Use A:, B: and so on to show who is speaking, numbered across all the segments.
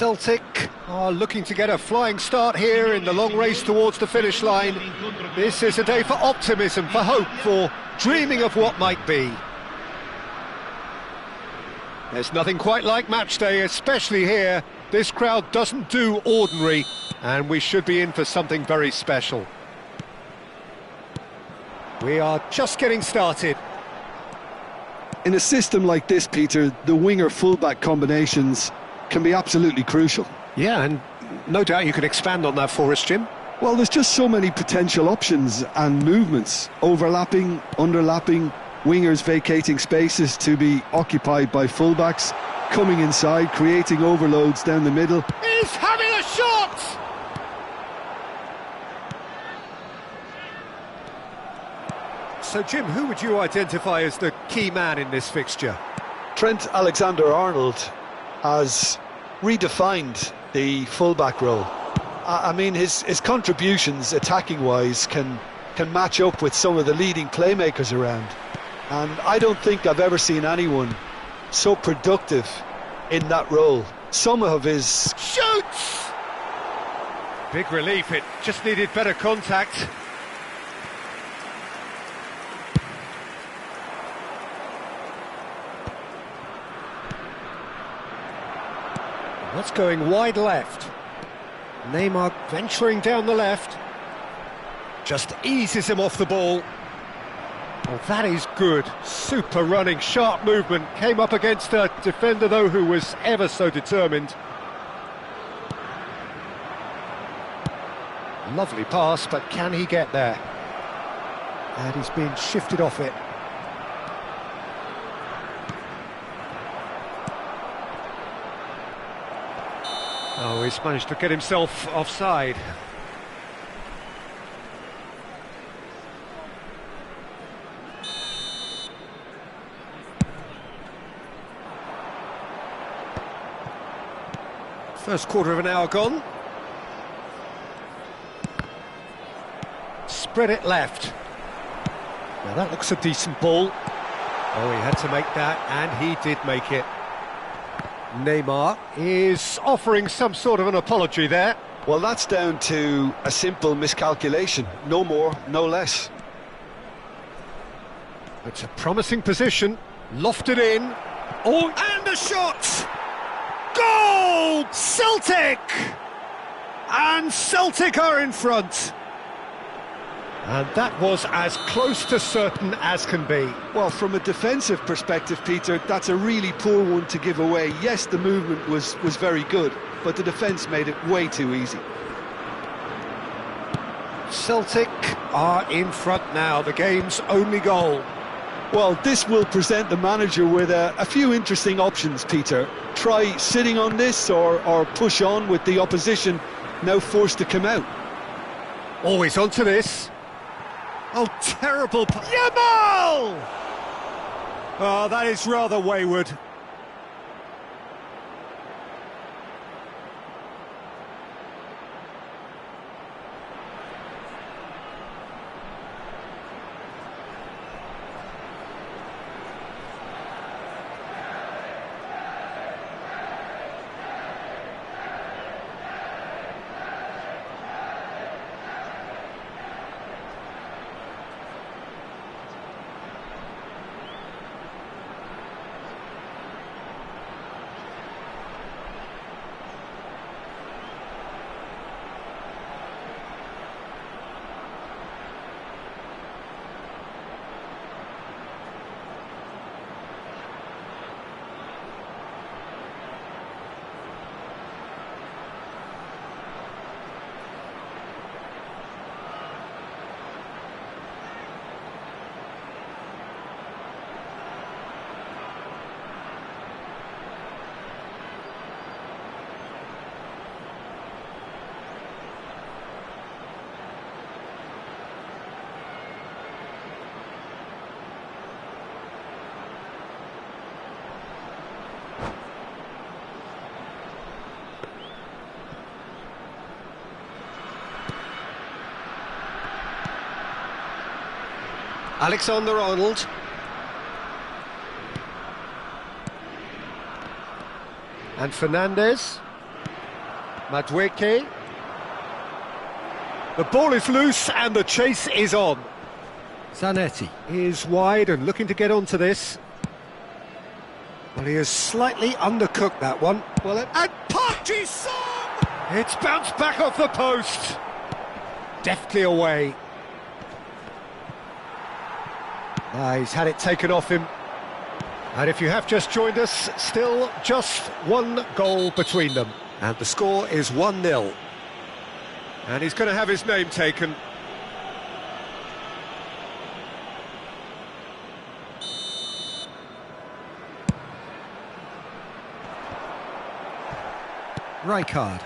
A: Celtic are looking to get a flying start here in the long race towards the finish line. This is a day for optimism, for hope, for dreaming of what might be. There's nothing quite like match day, especially here. This crowd doesn't do ordinary, and we should be in for something very special. We are just getting started.
B: In a system like this, Peter, the winger-fullback combinations can be absolutely crucial.
A: Yeah, and no doubt you can expand on that for us, Jim.
B: Well, there's just so many potential options and movements. Overlapping, underlapping, wingers vacating spaces to be occupied by fullbacks, coming inside, creating overloads down the middle.
A: He's having a shot! So, Jim, who would you identify as the key man in this fixture?
B: Trent Alexander-Arnold has redefined the fullback role. I mean, his contributions, attacking-wise, can match up with some of the leading playmakers around. And I don't think I've ever seen anyone so productive in that role. Some of his...
A: Shoots! Big relief, it just needed better contact. That's going wide left. Neymar venturing down the left. Just eases him off the ball. Well, that is good. Super running, sharp movement. Came up against a defender, though, who was ever so determined. Lovely pass, but can he get there? And he's been shifted off it. Oh, he's managed to get himself offside. First quarter of an hour gone. Spread it left. Now that looks a decent ball. Oh, he had to make that, and he did make it. Neymar is offering some sort of an apology there.
B: Well, that's down to a simple miscalculation. No more, no less.
A: It's a promising position. Lofted in. Oh, and a shot! Goal! Celtic! And Celtic are in front. And that was as close to certain as can be.
B: Well, from a defensive perspective, Peter, that's a really poor one to give away. Yes, the movement was very good, but the defence made it way too easy.
A: Celtic are in front now, the game's only goal.
B: Well, this will present the manager with a few interesting options, Peter. Try sitting on this or push on with the opposition now forced to come out.
A: Always onto this. Oh, terrible... Yamal! Oh, that is rather wayward. Alexander-Arnold. And Fernandez. Madueke. The ball is loose and the chase is on. Zanetti is wide and looking to get onto this. Well, he has slightly undercooked that one. And Park Ji-sung! It's bounced back off the post. Deftly away. He's had it taken off him. And if you have just joined us, still just one goal between them. And the score is 1-0. And he's going to have his name taken. Rijkaard.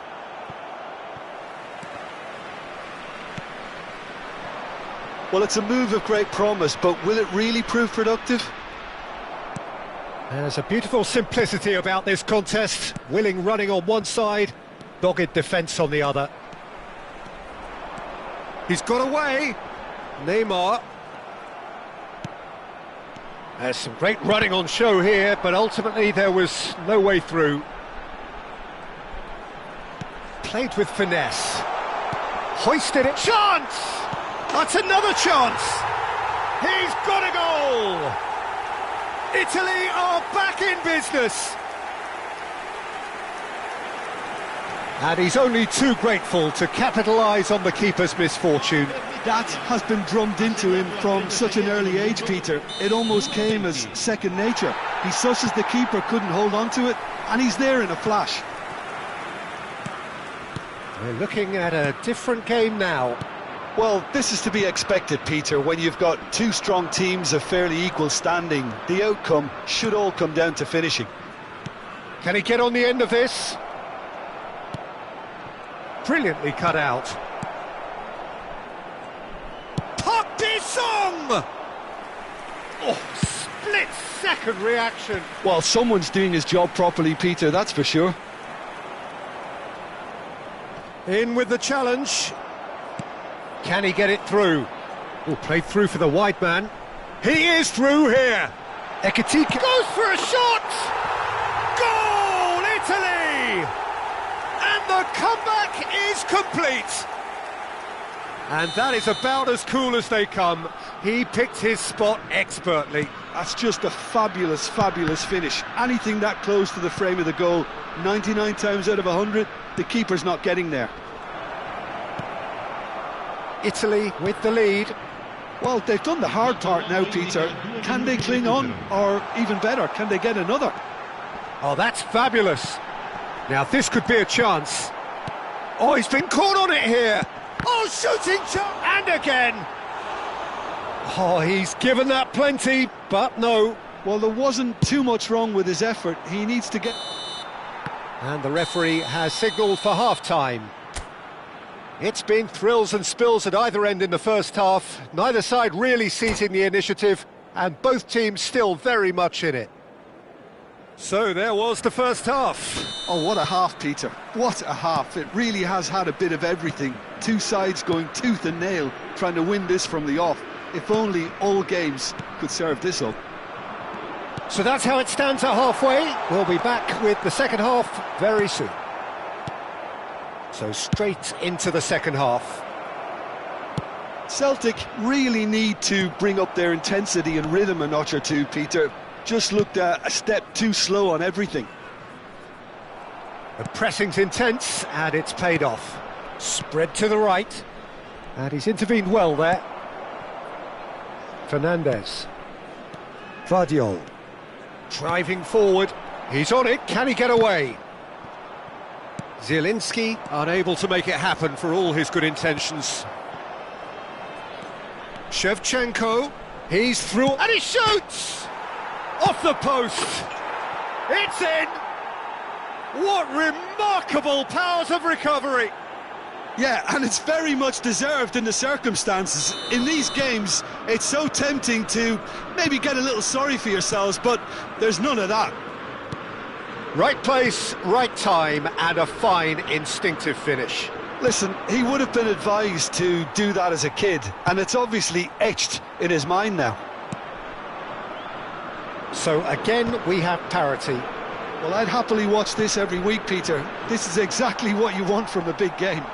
B: Well, it's a move of great promise, but will it really prove productive?
A: There's a beautiful simplicity about this contest. Willing running on one side, dogged defence on the other. He's got away. Neymar. There's some great running on show here, but ultimately there was no way through. Played with finesse. Hoisted it. Chance! That's another chance! He's got a goal! Italy are back in business! And he's only too grateful to capitalise on the keeper's misfortune.
B: That has been drummed into him from such an early age, Peter. It almost came as second nature. He susses the keeper couldn't hold on to it, and he's there in a flash.
A: We're looking at a different game now.
B: Well, this is to be expected, Peter. When you've got two strong teams of fairly equal standing, the outcome should all come down to finishing.
A: Can he get on the end of this? Brilliantly cut out. Park Ji-sung! Oh, split-second reaction.
B: Well, someone's doing his job properly, Peter, that's for sure.
A: In with the challenge. Can he get it through? Oh, played through for the wide man. He is through here. Ekitike goes for a shot! Goal, Italy! And the comeback is complete. And that is about as cool as they come. He picked his spot expertly.
B: That's just a fabulous, fabulous finish. Anything that close to the frame of the goal, 99 times out of 100, the keeper's not getting there.
A: Italy with the lead.
B: Well, they've done the hard part now, Peter. Can they cling on? Or even better, can they get another?
A: Oh, that's fabulous. Now, this could be a chance. Oh, he's been caught on it here. Oh, shooting chance. And again. Oh, he's given that plenty, but no.
B: Well, there wasn't too much wrong with his effort. He needs to get...
A: And the referee has signalled for half-time. It's been thrills and spills at either end in the first half. Neither side really seizing the initiative, and both teams still very much in it. So there was the first half.
B: Oh, what a half, Peter. What a half. It really has had a bit of everything. Two sides going tooth and nail, trying to win this from the off. If only all games could serve this up.
A: So that's how it stands at halfway. We'll be back with the second half very soon. So straight into the second half.
B: Celtic really need to bring up their intensity and rhythm a notch or two, Peter. Just looked a step too slow on everything.
A: The pressing's intense, and it's paid off. Spread to the right, and he's intervened well there. Fernandez. Vardiol. Driving forward. He's on it. Can he get away? Zielinski unable to make it happen for all his good intentions. Shevchenko. He's through, and he shoots! Off the post. It's in. What remarkable powers of recovery.
B: Yeah, and it's very much deserved in the circumstances. In these games, it's so tempting to maybe get a little sorry for yourselves, but there's none of that.
A: Right place, right time, and a fine instinctive finish.
B: Listen, he would have been advised to do that as a kid, and it's obviously etched in his mind now.
A: So again, we have parity.
B: Well, I'd happily watch this every week, Peter. This is exactly what you want from a big game.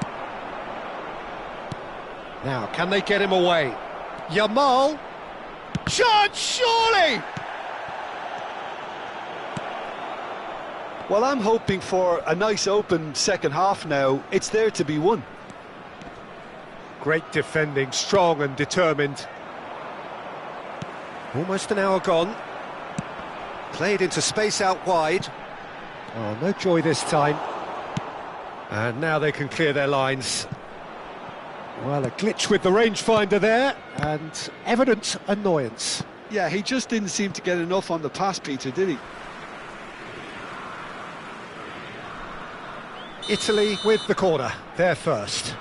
A: Now, can they get him away? Yamal! Chance, surely!
B: Well, I'm hoping for a nice open second half now. It's there to be won.
A: Great defending, strong and determined. Almost an hour gone. Played into space out wide. Oh, no joy this time. And now they can clear their lines. Well, a glitch with the rangefinder there, and evident annoyance.
B: Yeah, he just didn't seem to get enough on the pass, Peter, did he?
A: Italy with the corner, they're first.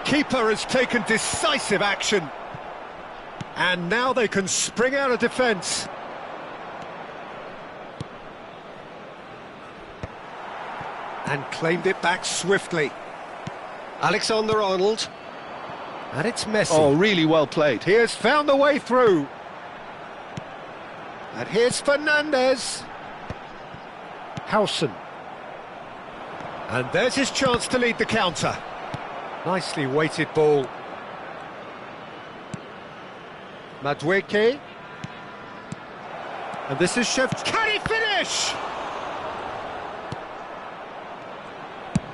A: Keeper has taken decisive action. And now they can spring out of defence. And claimed it back swiftly. Alexander-Arnold. And it's Messi.
B: Oh, really well played.
A: He has found the way through. And here's Fernandez. Howson. And there's his chance to lead the counter. Nicely weighted ball. Madueke. And this is Chef. Can he finish?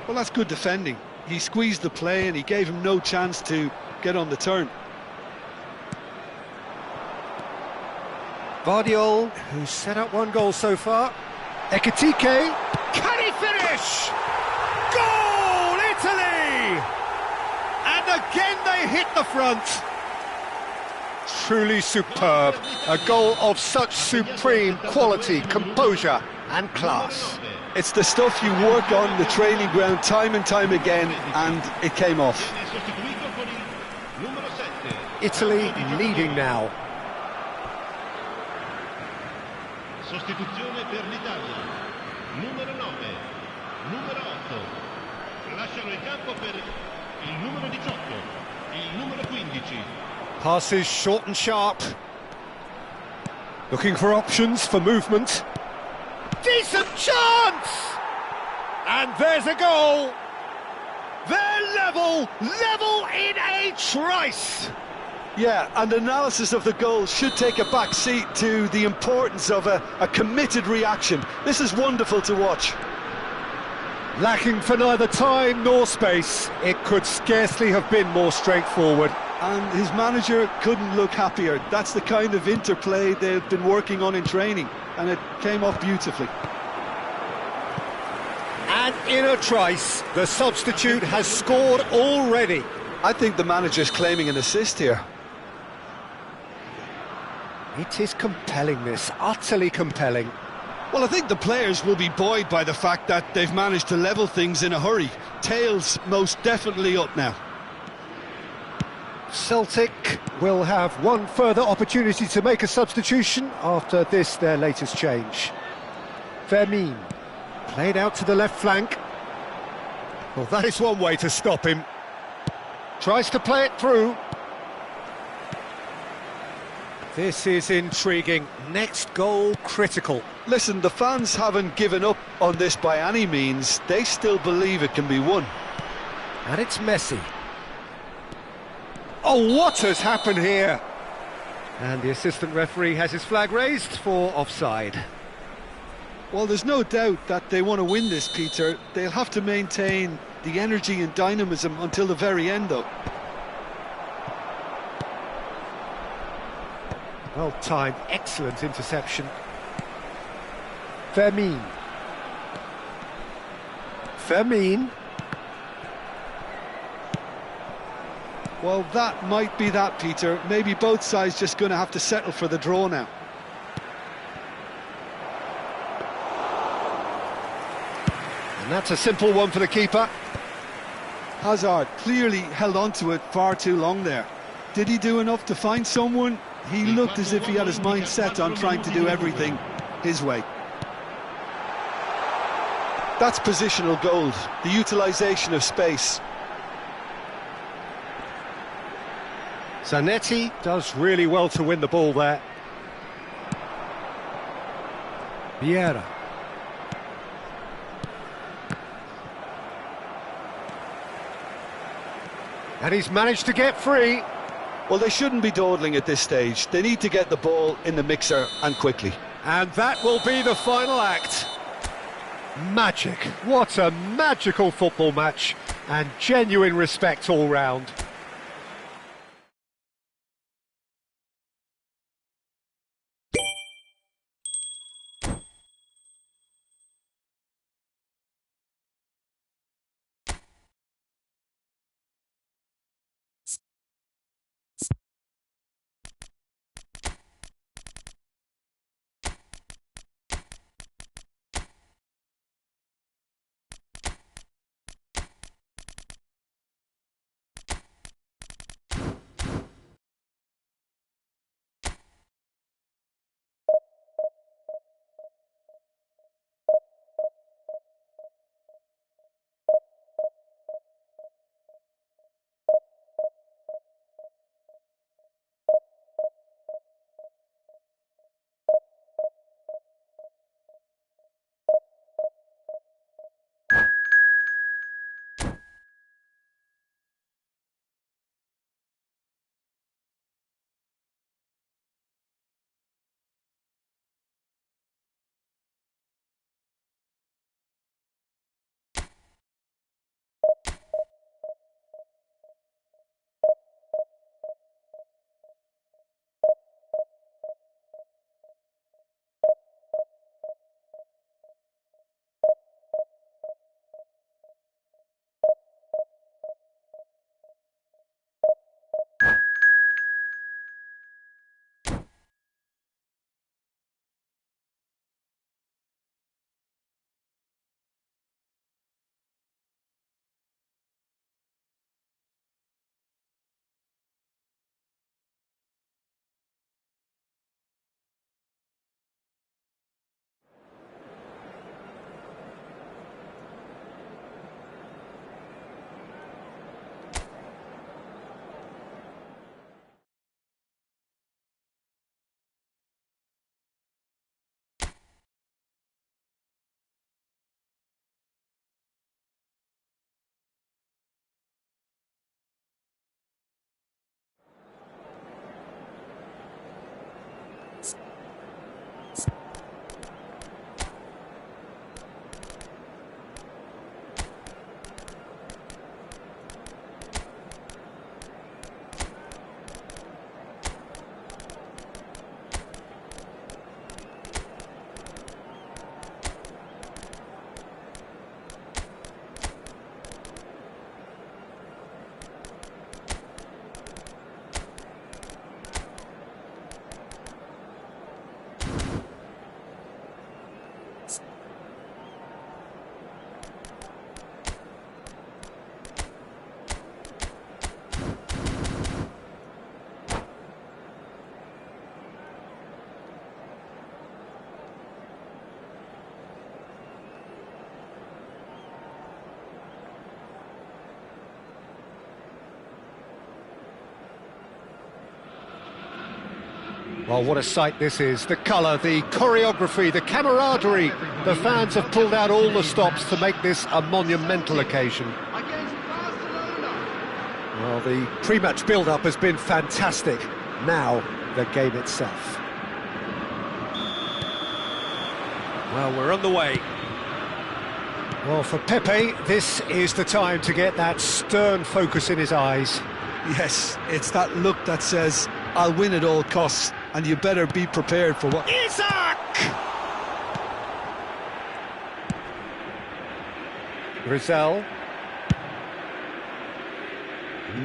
B: Well, that's good defending. He squeezed the play and he gave him no chance to get on the turn.
A: Vardiol, who's set up one goal so far. Ekitike. Can he finish? Goal, Italy! And again they hit the front. Truly superb. A goal of such supreme quality, composure and class.
B: It's the stuff you work on the training ground time and time again, and it came off.
A: Italy leading now.
C: Sostituzione per l'Italia. Numero 9, numero 8. Lasciano il campo per il numero 18, il numero 15.
A: Passes short and sharp. Looking for options for movement. Decent chance! And there's a goal. They're level in a trice.
B: Yeah, and analysis of the goal should take a back seat to the importance of a committed reaction. This is wonderful to watch.
A: Lacking for neither time nor space, it could scarcely have been more straightforward.
B: And his manager couldn't look happier. That's the kind of interplay they've been working on in training, and it came off beautifully.
A: And in a trice, the substitute has scored already.
B: I think the manager's claiming an assist here.
A: It is compelling, this, utterly compelling.
B: Well, I think the players will be buoyed by the fact that they've managed to level things in a hurry. Tails most definitely up now.
A: Celtic will have one further opportunity to make a substitution after this, their latest change. Fermin, played out to the left flank. Well, that is one way to stop him. Tries to play it through. This is intriguing. Next goal critical.
B: Listen, the fans haven't given up on this by any means. They still believe it can be won.
A: And it's Messi. Oh, what has happened here? And the assistant referee has his flag raised for offside.
B: Well, there's no doubt that they want to win this, Peter. They'll have to maintain the energy and dynamism until the very end, though.
A: Well timed, excellent interception. Fermin.
B: Well, that might be that, Peter. Maybe both sides just going to have to settle for the draw now.
A: And that's a simple one for the keeper.
B: Hazard clearly held on to it far too long there. Did he do enough to find someone? He looked as if he had his mind set on trying to do everything his way. That's positional gold, the utilisation of space.
A: Zanetti does really well to win the ball there. Vieira. And he's managed to get free.
B: Well, they shouldn't be dawdling at this stage. They need to get the ball in the mixer and quickly.
A: And that will be the final act. Magic. What a magical football match. And genuine respect all round. Well, what a sight this is. The colour, the choreography, the camaraderie. The fans have pulled out all the stops to make this a monumental occasion. Well, the pre-match build-up has been fantastic. Now, the game itself. Well, we're on the way. Well, for Pepe, this is the time to get that stern focus in his eyes.
B: Yes, it's that look that says, I'll win at all costs, and you better be prepared for what...
A: Isaac! Rizal.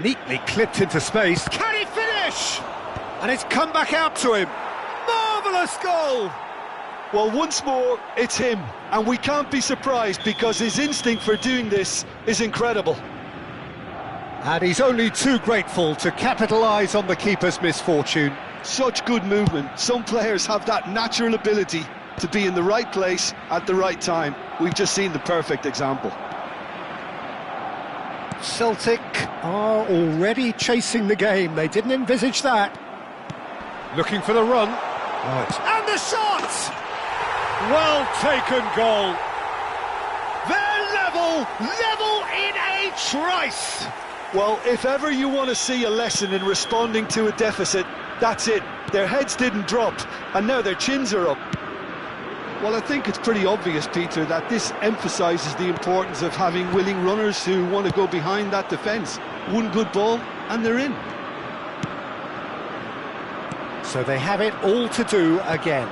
A: Neatly clipped into space. Can he finish? And it's come back out to him. Marvellous goal!
B: Well, once more, it's him, and we can't be surprised because his instinct for doing this is incredible.
A: And he's only too grateful to capitalise on the keeper's misfortune.
B: Such good movement. Some players have that natural ability to be in the right place at the right time. We've just seen the perfect example.
A: Celtic are already chasing the game. They didn't envisage that. Looking for the run. Right. And the shot! Well taken goal. They're level in a trice.
B: Well, if ever you want to see a lesson in responding to a deficit, that's it. Their heads didn't drop, and now their chins are up. Well, I think it's pretty obvious, Peter, that this emphasises the importance of having willing runners who want to go behind that defence. One good ball, and they're in.
A: So they have it all to do again.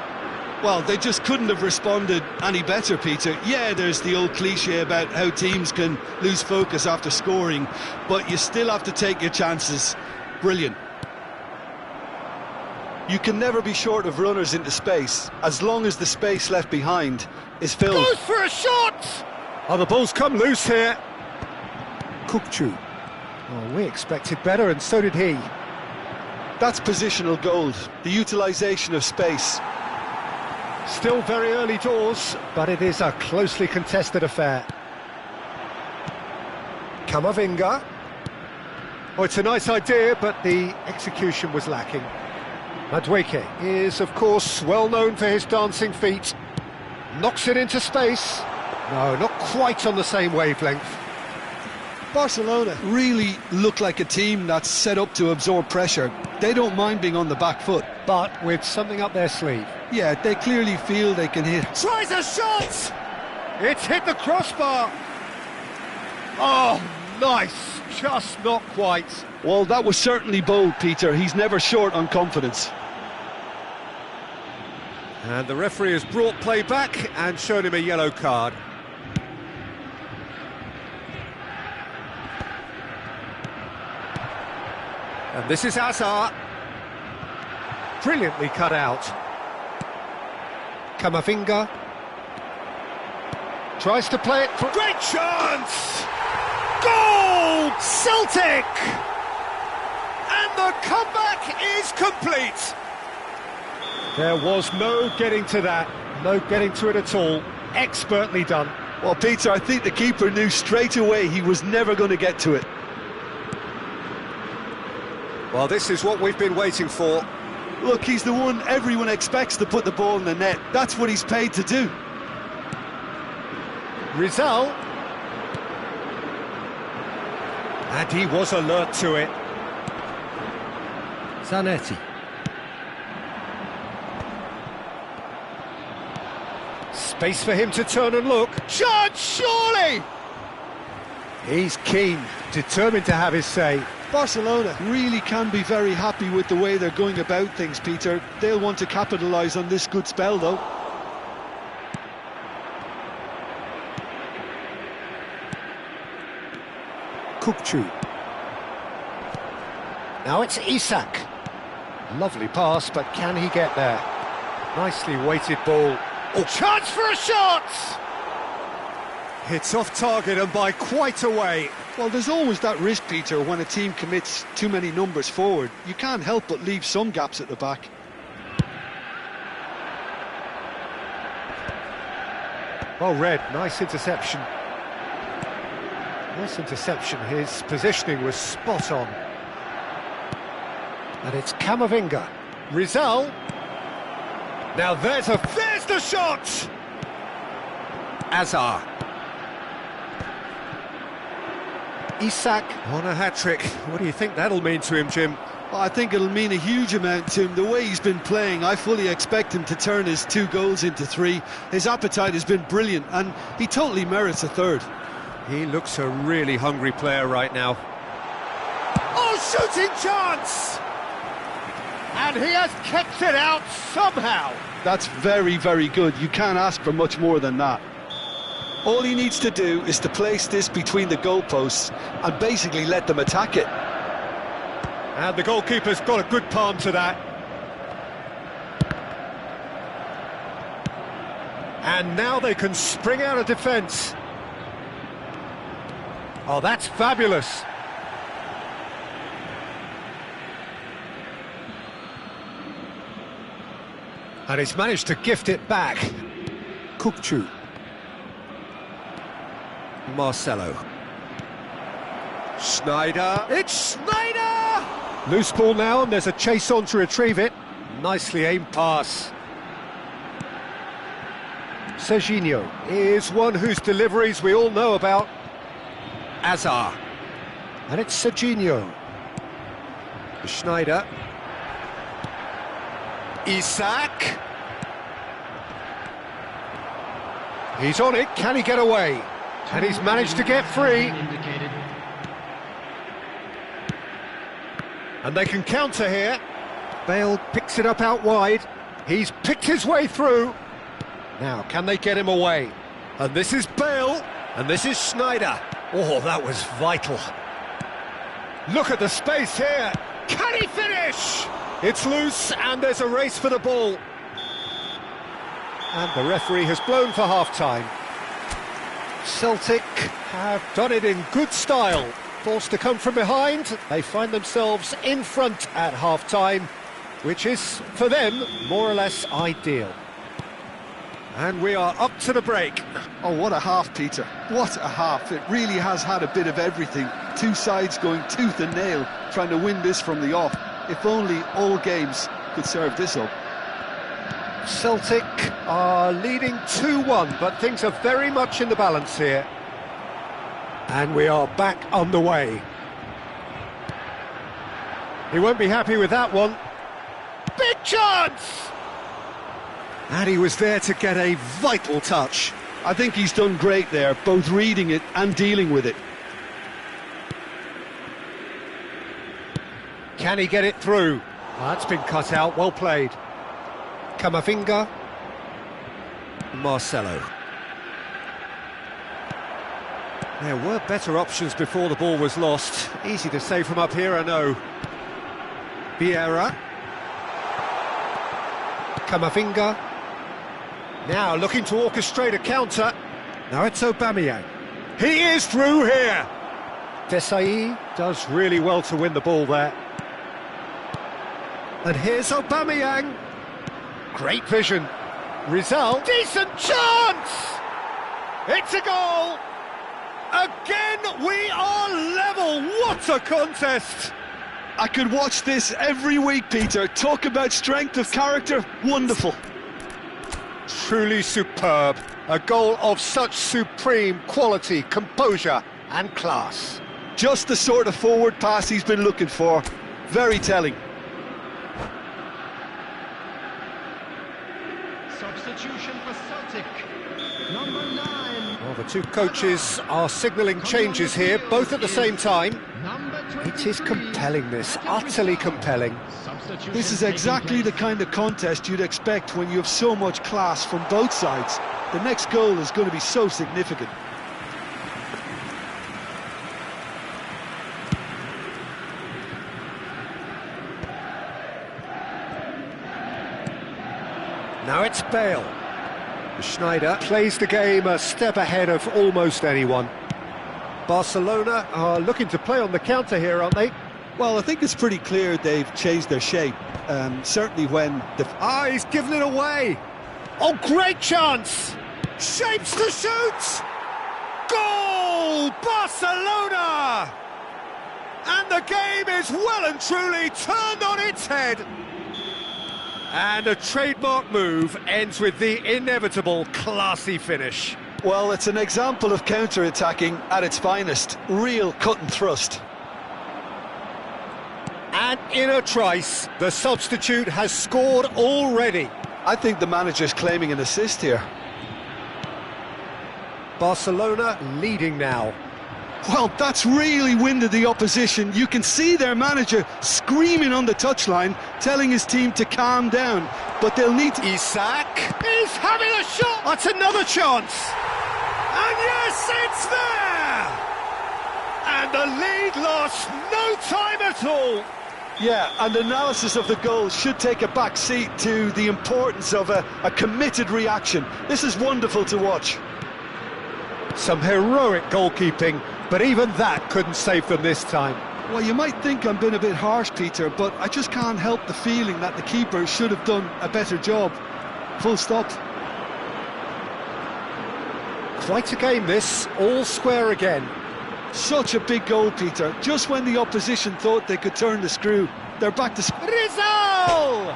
B: Well, they just couldn't have responded any better, Peter. Yeah, there's the old cliche about how teams can lose focus after scoring, but you still have to take your chances. Brilliant. You can never be short of runners into space, as long as the space left behind is filled.
A: Goes for a shot! Oh, the ball's come loose here. Kukçu. Oh, we expected better, and so did he.
B: That's positional gold, the utilisation of space.
A: Still very early doors, but it is a closely contested affair. Camavinga. Oh, it's a nice idea, but the execution was lacking. Madueke is, of course, well known for his dancing feet. Knocks it into space. No, not quite on the same wavelength.
B: Barcelona really look like a team that's set up to absorb pressure. They don't mind being on the back foot.
A: But with something up their sleeve.
B: Yeah, they clearly feel they can hit.
A: Tries a shot! It's hit the crossbar. Oh, nice. Just not quite.
B: Well, that was certainly bold, Peter. He's never short on confidence.
A: And the referee has brought play back and shown him a yellow card. And this is Hazard. Brilliantly cut out. Camavinga. Tries to play it. Great chance! Goal! Celtic! And the comeback is complete. There was no getting to that. No getting to it at all. Expertly done.
B: Well, Peter, I think the keeper knew straight away he was never going to get to it.
A: Well, this is what we've been waiting for.
B: Look, he's the one everyone expects to put the ball in the net. That's what he's paid to do.
A: Rizal. And he was alert to it. Zanetti. Space for him to turn and look. Chance, surely! He's keen, determined to have his say.
B: Barcelona really can be very happy with the way they're going about things, Peter. They'll want to capitalise on this good spell, though.
A: Kukçu. Now it's Isak. Lovely pass, but can he get there? Nicely weighted ball. Oh, chance for a shot! It's off target and by quite a way.
B: Well, there's always that risk, Peter, when a team commits too many numbers forward. You can't help but leave some gaps at the back.
A: Well read, nice interception. Nice interception, his positioning was spot on. And it's Camavinga. Rizal. Now there's the shot! Hazard. Isak on a hat-trick. What do you think that'll mean to him, Jim?
B: Well, I think it'll mean a huge amount to him. The way he's been playing, I fully expect him to turn his 2 goals into 3. His appetite has been brilliant, and he totally merits a 3rd.
A: He looks a really hungry player right now. Oh, shooting chance! And he has kept it out somehow.
B: That's very, very good. You can't ask for much more than that. All he needs to do is to place this between the goalposts and basically let them attack it.
A: And the goalkeeper's got a good palm to that. And now they can spring out of defence. Oh, that's fabulous. And he's managed to gift it back. Kukçu. Marcelo. Schneider, it's Schneider! Loose ball now, and there's a chase on to retrieve it. Nicely aimed pass. Serginho is one whose deliveries we all know about. Azar. And it's Serginho. Schneider. Isak. He's on it, can he get away? And he's managed to get free. And they can counter here. Bale picks it up out wide. He's picked his way through. Now, can they get him away? And this is Bale, and this is Schneider. Oh, that was vital. Look at the space here. Can he finish? It's loose, and there's a race for the ball. And the referee has blown for half-time. Celtic have done it in good style. Forced to come from behind, they find themselves in front at half-time, which is, for them, more or less ideal. And we are up to the break.
B: Oh, what a half, Peter. What a half. It really has had a bit of everything. Two sides going tooth and nail, trying to win this from the off. If only all games could serve this up.
A: Celtic are leading 2-1, but things are very much in the balance here. And we are back on the way. He won't be happy with that one. Big chance! And he was there to get a vital touch.
B: I think he's done great there, both reading it and dealing with it.
A: Can he get it through? Oh, that's been cut out, well played. Camavinga. Marcelo. There were better options before the ball was lost. Easy to say from up here, I know. Vieira. Camavinga. Now looking to orchestrate a counter. Now it's Aubameyang. He is through here. Desai does really well to win the ball there. And here's Aubameyang. Great vision. Result. Decent chance! It's a goal! Again, we are level. What a contest!
B: I could watch this every week, Peter. Talk about strength of character. Wonderful.
A: Truly superb. A goal of such supreme quality, composure and class.
B: Just the sort of forward pass he's been looking for. Very telling.
C: Substitution for Celtic. Number 9.
A: Well, the two coaches are signalling changes here, both at the same time. It is compelling, this, utterly compelling.
B: This is exactly the kind of contest you'd expect when you have so much class from both sides. The next goal is going to be so significant.
A: Now it's Bale. Schneider plays the game a step ahead of almost anyone. Barcelona are looking to play on the counter here, aren't they?
B: Well, I think it's pretty clear they've changed their shape. Certainly when the...
A: he's given it away! Oh, great chance! Shapes to shoot! Goal! Barcelona! And the game is well and truly turned on its head. And a trademark move ends with the inevitable classy finish.
B: Well, it's an example of counter-attacking at its finest. Real cut and thrust.
A: And in a trice, the substitute has scored already.
B: I think the manager's claiming an assist here.
A: Barcelona leading now.
B: Well, that's really winded the opposition. You can see their manager screaming on the touchline, telling his team to calm down. But they'll need to...
A: Isak is having a shot. That's another chance. And yes, it's there. And the lead lost no time at all.
B: Yeah, and analysis of the goal should take a back seat to the importance of a committed reaction. This is wonderful to watch.
A: Some heroic goalkeeping, but even that couldn't save them this time.
B: Well, you might think I'm being a bit harsh, Peter, but I just can't help the feeling that the keeper should have done a better job. Full stop.
A: Quite a game this, all square again.
B: Such a big goal, Peter. Just when the opposition thought they could turn the screw, they're back to...
A: Rizal!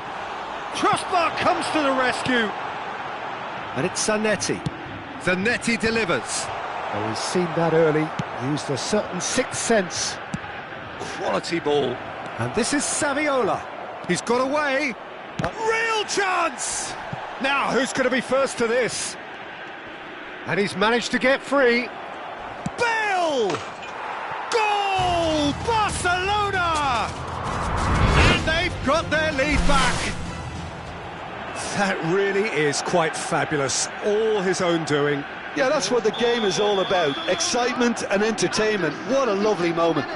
A: Crossbar comes to the rescue. And it's Zanetti. Zanetti delivers. Oh, he's seen that early. Used a certain sixth sense. Quality ball. And this is Saviola. He's got away. A real chance! Now, who's going to be first to this? And he's managed to get free. Bale! Goal! Barcelona! And they've got their lead back. That really is quite fabulous. All his own doing.
B: Yeah, that's what the game is all about. Excitement and entertainment. What a lovely moment.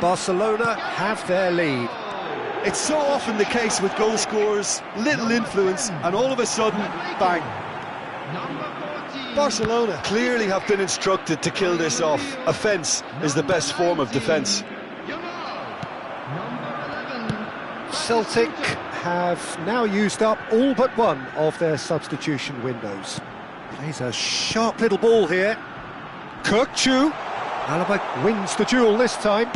A: Barcelona have their lead.
B: It's so often the case with goal scorers, little influence, and all of a sudden, bang. Barcelona clearly have been instructed to kill this off. Offence is the best form of defence.
A: Celtic have now used up all but one of their substitution windows. Plays a sharp little ball here. Kirkchu. Alaba wins the duel this time.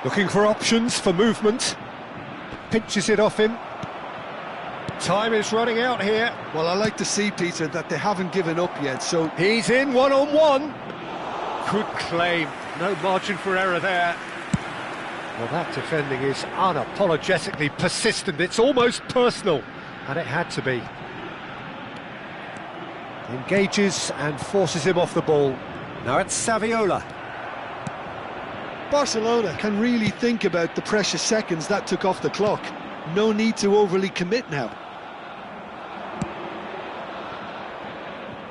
A: Looking for options for movement. Pinches it off him. Time is running out here.
B: Well, I like to see, Peter, that they haven't given up yet, so...
A: He's in one-on-one. Good claim. No margin for error there. Well, that defending is unapologetically persistent. It's almost personal, and it had to be. Engages and forces him off the ball. Now it's Saviola.
B: Barcelona can really think about the precious seconds that took off the clock. No need to overly commit now.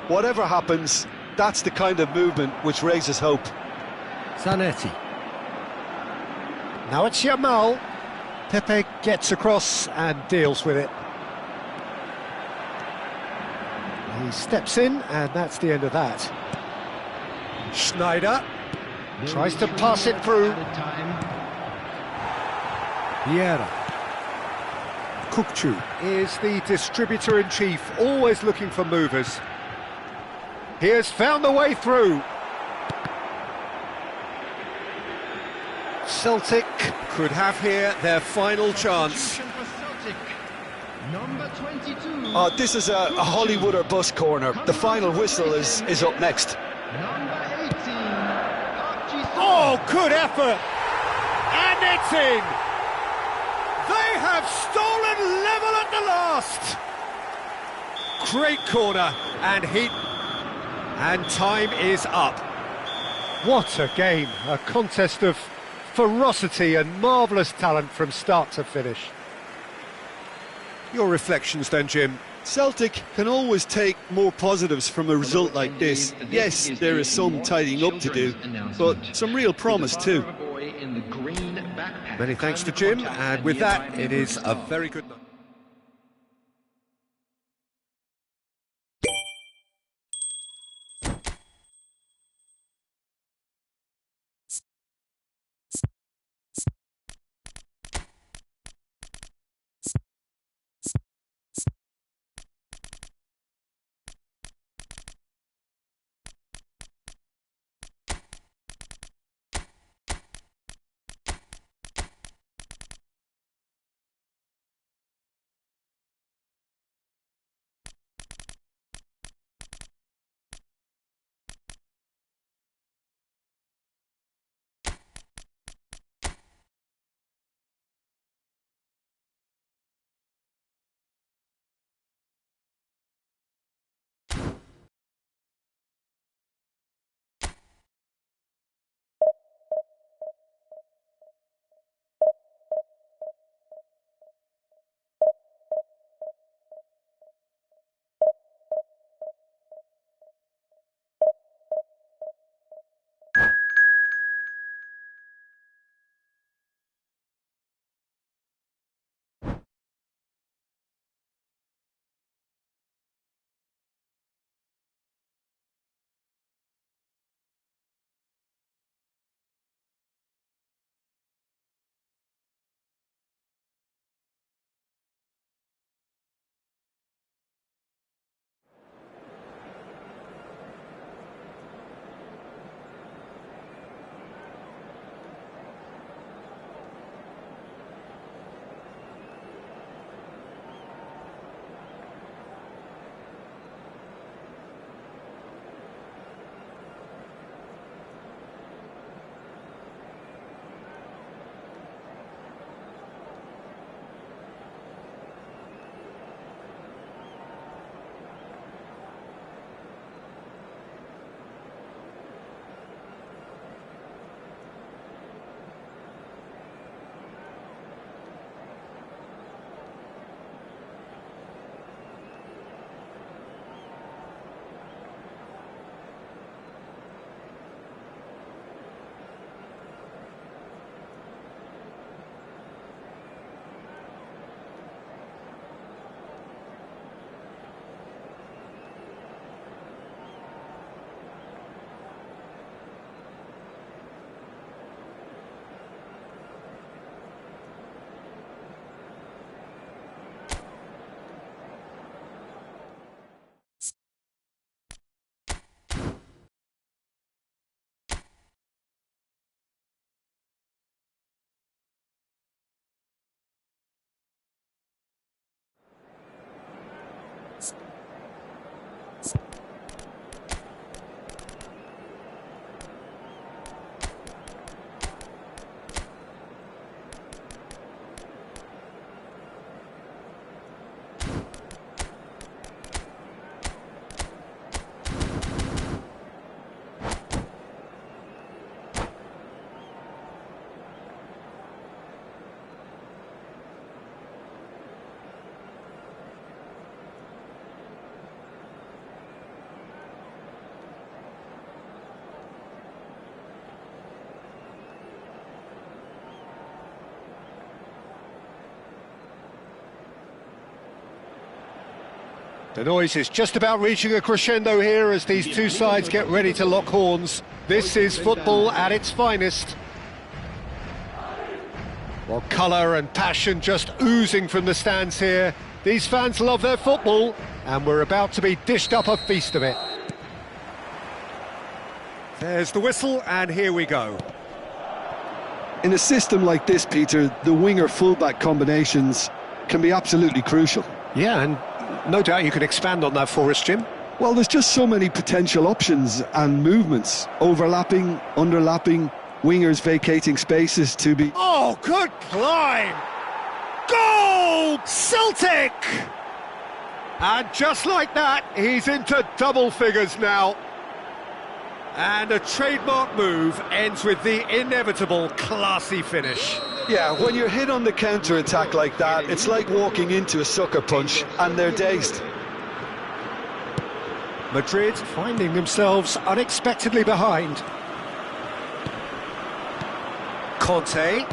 B: Whatever happens, that's the kind of movement which raises hope.
A: Zanetti. Now it's Yamal. Pepe gets across and deals with it. He steps in, and that's the end of that. Schneider tries to pass it through. Vieira. Kukcu is the distributor-in-chief, always looking for movers. He has found the way through. Celtic could have here their final chance.
B: This is a Hollywood or bust corner. The final whistle is up next.
A: Oh, good effort! And it's in! They have stolen level at the last! Great corner, and and time is up. What a game, a contest of ferocity and marvellous talent from start to finish. Your reflections then, Jim?
B: Celtic can always take more positives from a result like this. Yes, there is some tidying up to do, but some real promise too.
A: Many thanks to Jim, and with that, it is a very good night. The noise is just about reaching a crescendo here as these two sides get ready to lock horns. This is football at its finest. Well, colour and passion just oozing from the stands here. These fans love their football, and we're about to be dished up a feast of it. There's the whistle, and here we go.
B: In a system like this, Peter, the winger-fullback combinations can be absolutely crucial.
A: Yeah, and no doubt you can expand on that for us, Jim.
B: Well, there's just so many potential options and movements. Overlapping, underlapping, wingers vacating spaces to be...
A: Oh, good climb! Goal! Celtic! And just like that, he's into double figures now. And a trademark move ends with the inevitable classy finish.
B: Yeah, when you're hit on the counter-attack like that, it's like walking into a sucker punch and they're dazed.
A: Madrid finding themselves unexpectedly behind. Conte.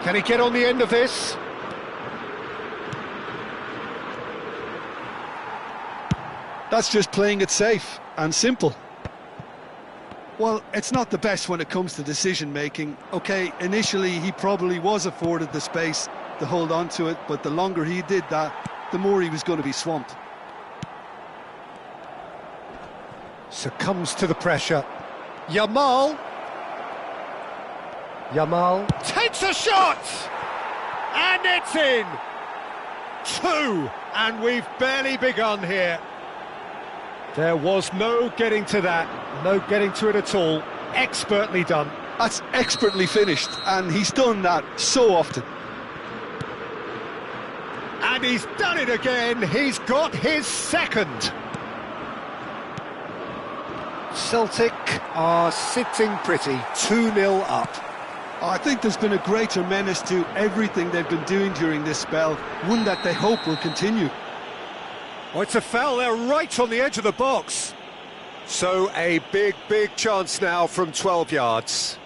A: Can he get on the end of this?
B: That's just playing it safe and simple. Well, it's not the best when it comes to decision-making. OK, initially he probably was afforded the space to hold on to it, but the longer he did that, the more he was going to be swamped.
A: Succumbs to the pressure. Yamal takes a shot! And it's in! 2! And we've barely begun here. There was no getting to that, no getting to it at all. Expertly done.
B: That's expertly finished, and he's done that so often.
A: And he's done it again. He's got his second. Celtic are sitting pretty, 2-0 up.
B: I think there's been a greater menace to everything they've been doing during this spell, one that they hope will continue.
A: Oh, it's a foul there right on the edge of the box. So a big chance now from 12 yards.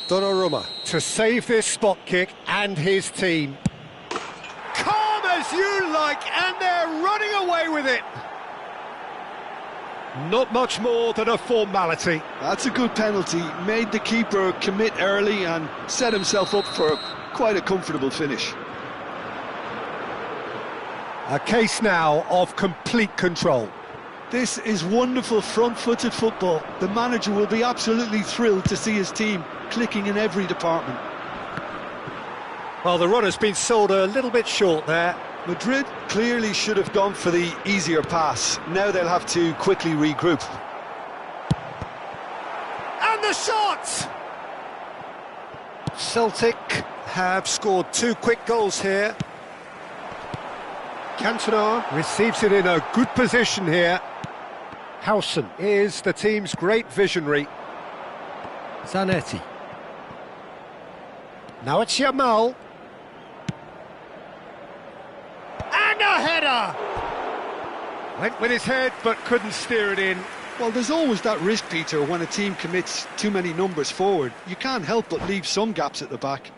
A: Donnarumma to save this spot kick and his team. Calm as you like, and they're running away with it. Not much more than a formality.
B: That's a good penalty. Made the keeper commit early and set himself up for quite a comfortable finish.
A: A case now of complete control.
B: This is wonderful front-footed football. The manager will be absolutely thrilled to see his team clicking in every department.
A: Well, the run has been sold a little bit short there.
B: Madrid clearly should have gone for the easier pass. Now they'll have to quickly regroup.
A: And the shot! Celtic have scored 2 quick goals here. Cantona receives it in a good position here. Howson is the team's great visionary. Zanetti. Now it's Yamal. And a header! Went with his head but couldn't steer it in.
B: Well, there's always that risk, Peter, when a team commits too many numbers forward. You can't help but leave some gaps at the back.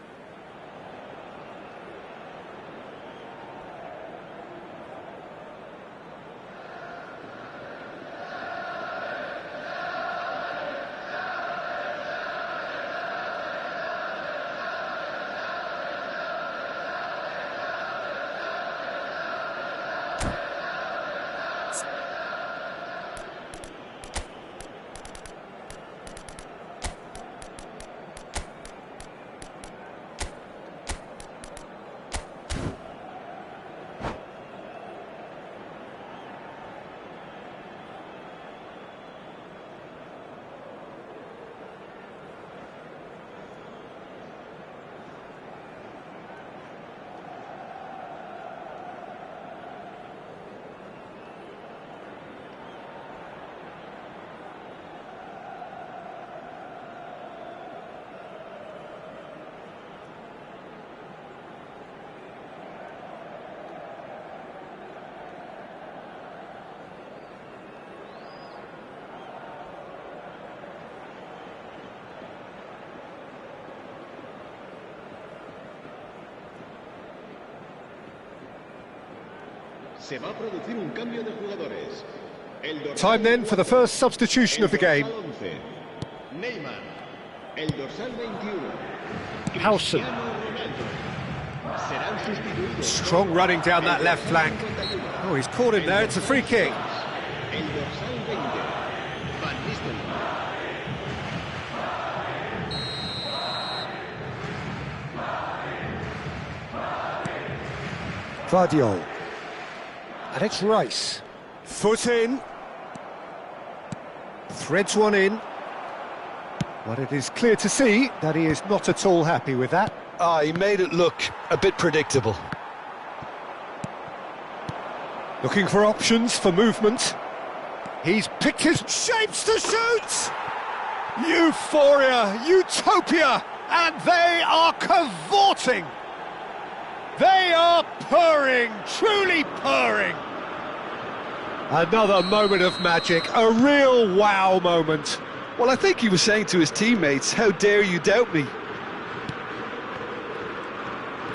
C: Se va a producir un cambio de jugadores. El dorsal
A: Time then for the first substitution of the game.
C: dorsal 11, Neymar. El dorsal 21,
A: Howson.
C: Cristiano Ronaldo. Serán sustituidos.
A: Strong running down that left flank. Oh, he's caught him there. It's a free kick.
C: El dorsal 20, Van Nistelrooy.
A: Vardiol. And it's Rice. Foot in. Threads one in. But it is clear to see that he is not at all happy with that.
B: He made it look a bit predictable.
A: Looking for options for movement. He's picked his shapes to shoot! Euphoria, utopia, and they are cavorting. They are purring, truly purring. Another moment of magic, a real wow moment.
B: Well, I think he was saying to his teammates, how dare you doubt me?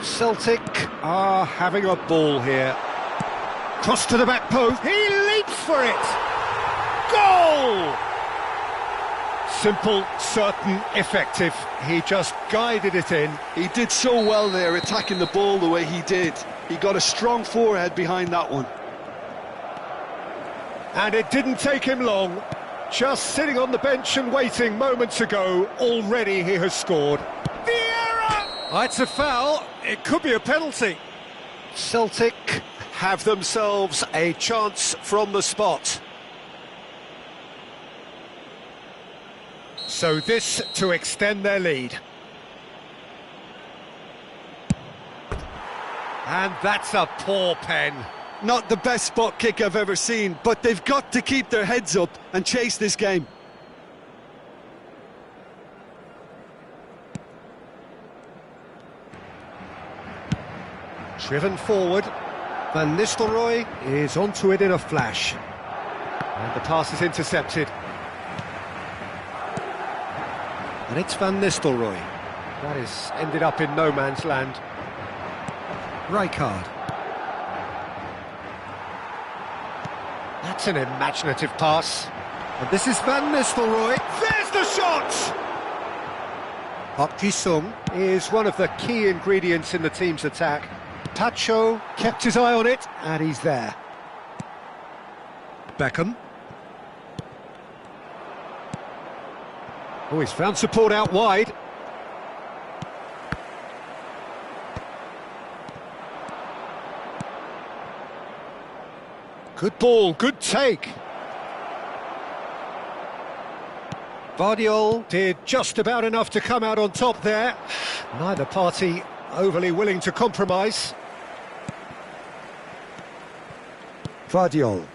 A: Celtic are having a ball here. Cross to the back post. He leaps for it. Goal! Simple, certain, effective. He just guided it in.
B: He did so well there, attacking the ball the way he did. He got a strong forehead behind that one.
A: And it didn't take him long. Just sitting on the bench and waiting moments ago, already he has scored. Vieira! Oh, it's a foul. It could be a penalty. Celtic have themselves a chance from the spot. So this to extend their lead. And that's a poor pen.
B: Not the best spot kick I've ever seen, but they've got to keep their heads up and chase this game.
A: Driven forward. Van Nistelrooy is onto it in a flash. And the pass is intercepted. And it's Van Nistelrooy. That is ended up in no man's land. Rijkaard. That's an imaginative pass. And this is Van Nistelrooy. There's the shot! Park Ji-sung is one of the key ingredients in the team's attack. Pacho kept his eye on it, and he's there. Beckham. Oh, he's found support out wide. Good ball, good take. Vardiol did just about enough to come out on top there. Neither party overly willing to compromise. Vardiol.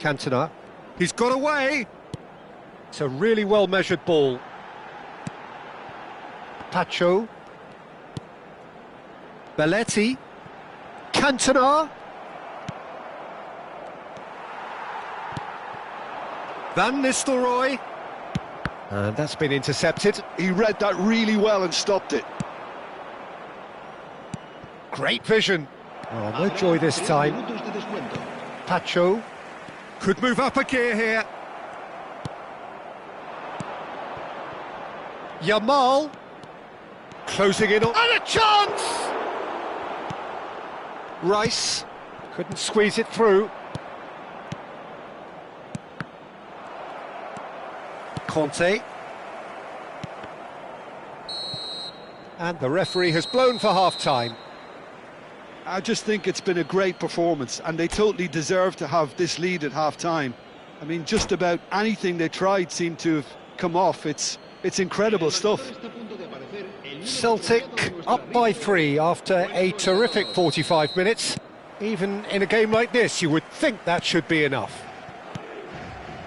A: Cantona. He's got away. It's a really well-measured ball. Pacho. Belletti. Cantona. Van Nistelrooy. And that's been intercepted.
B: He read that really well and stopped it.
A: Great vision. Oh, no joy this time. Pacho. Could move up a gear here. Yamal. Closing in on... And a chance! Rice. Couldn't squeeze it through. Conte. And the referee has blown for half-time.
B: I just think it's been a great performance, and they totally deserve to have this lead at half-time. I mean, just about anything they tried seemed to have come off. It's incredible stuff.
A: Celtic up by 3 after a terrific 45 minutes. Even in a game like this, you would think that should be enough.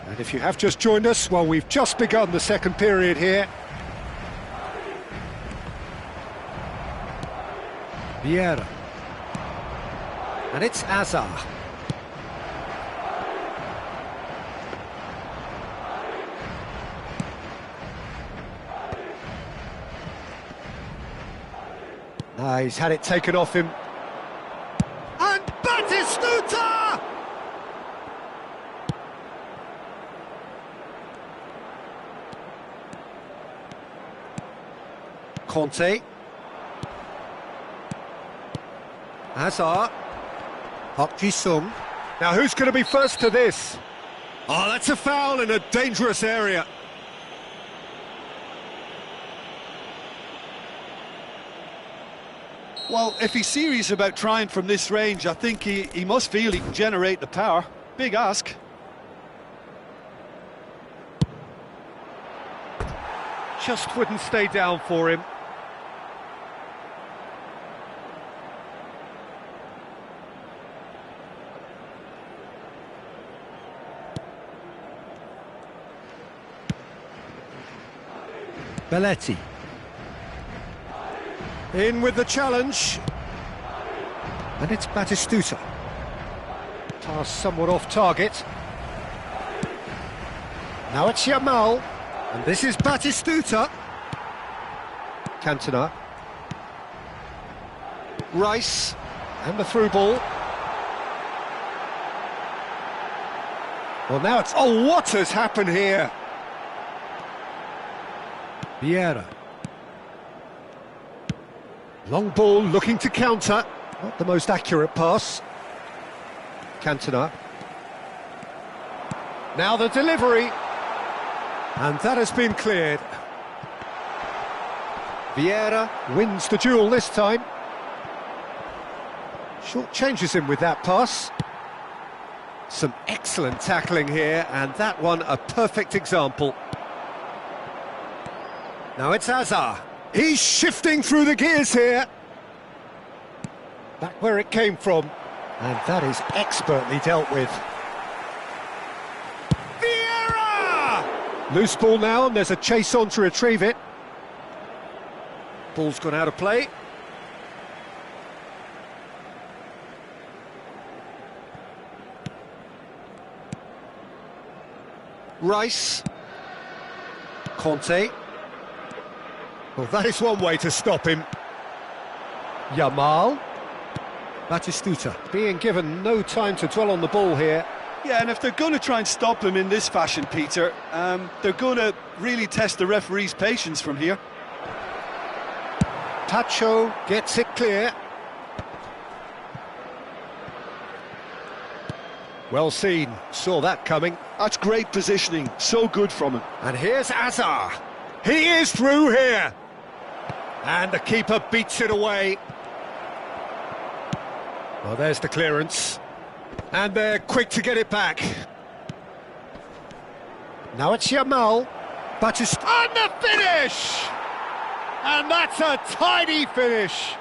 A: And if you have just joined us, well, we've just begun the second period here. Vieira. And it's Azar. No, he's had it taken off him. And Batistuta! Conte. Hazard. Park Ji-sung. Now who's going to be first to this? Oh, that's a foul in a dangerous area.
B: Well, if he's serious about trying from this range, I think he must feel he can generate the power. Big ask.
A: Just wouldn't stay down for him. Belletti. In with the challenge. And it's Batistuta. Pass somewhat off target. Now it's Yamal. And this is Batistuta. Cantona. Rice. And the through ball. Well, now it's... Oh, what has happened here? Vieira. Long ball looking to counter. Not the most accurate pass. Cantona. Now the delivery. And that has been cleared. Vieira wins the duel this time. Short changes him with that pass. Some excellent tackling here, and that one a perfect example. Now it's Hazard. He's shifting through the gears here. Back where it came from. And that is expertly dealt with. Vieira! Loose ball now, and there's a chase on to retrieve it. Ball's gone out of play. Rice. Conte. Well, that is one way to stop him. Yamal. Batistuta being given no time to dwell on the ball here.
B: Yeah, and if they're going to try and stop him in this fashion, Peter, they're going to really test the referee's patience from here.
A: Pacho gets it clear. Well seen, saw that coming.
B: That's great positioning, so good from him.
A: And here's Hazard. He is through here. And the keeper beats it away. Well, there's the clearance. And they're quick to get it back. Now it's Yamal. Batistuta. And the finish! And that's a tidy finish.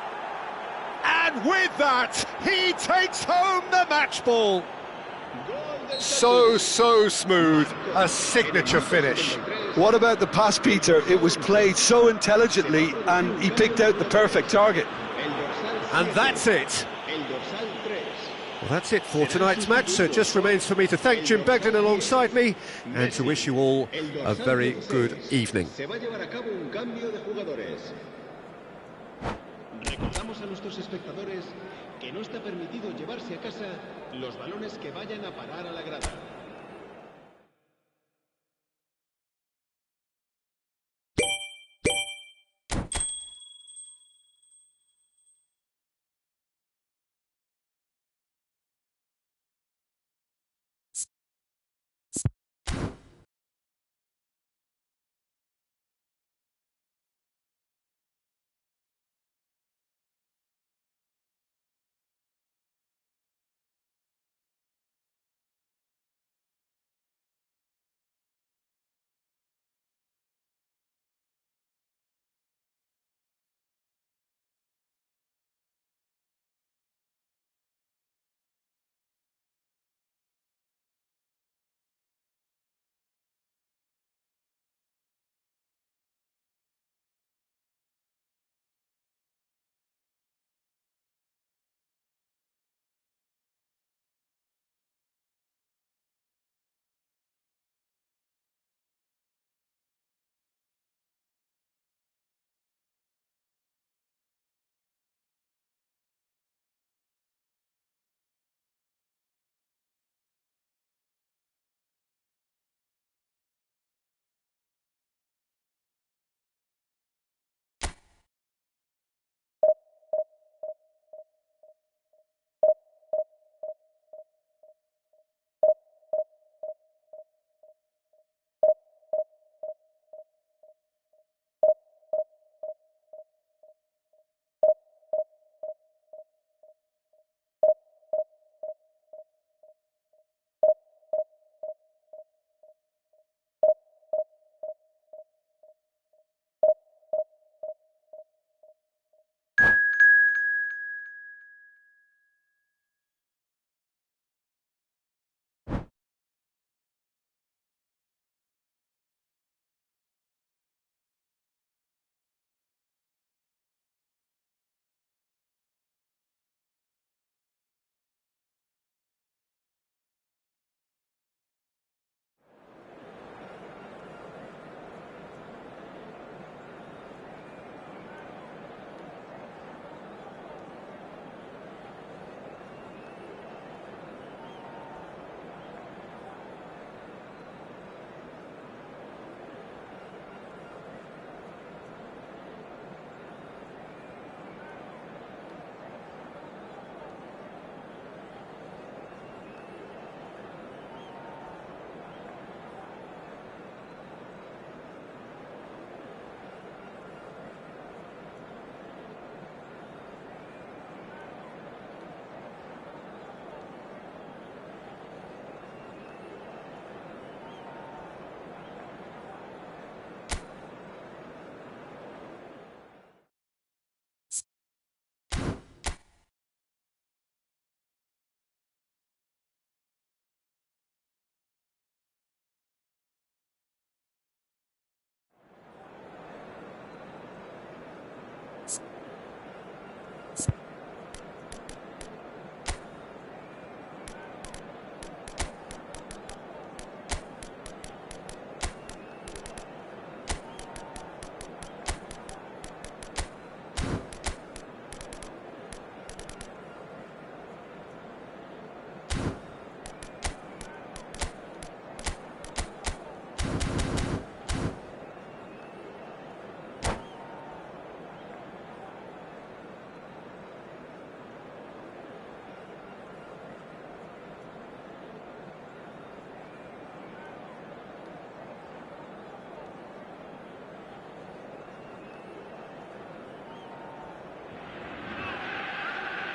A: And with that, he takes home the match ball. So smooth, a signature finish.
B: What about the pass, Peter? It was played so intelligently and he picked out the perfect target.
A: And that's it. Well, that's it for tonight's match, so it just remains for me to thank Jim Beglin alongside me and to wish you all a very good evening.
C: Recordamos a nuestros espectadores que no está permitido llevarse a casa los balones que vayan a parar a la grada.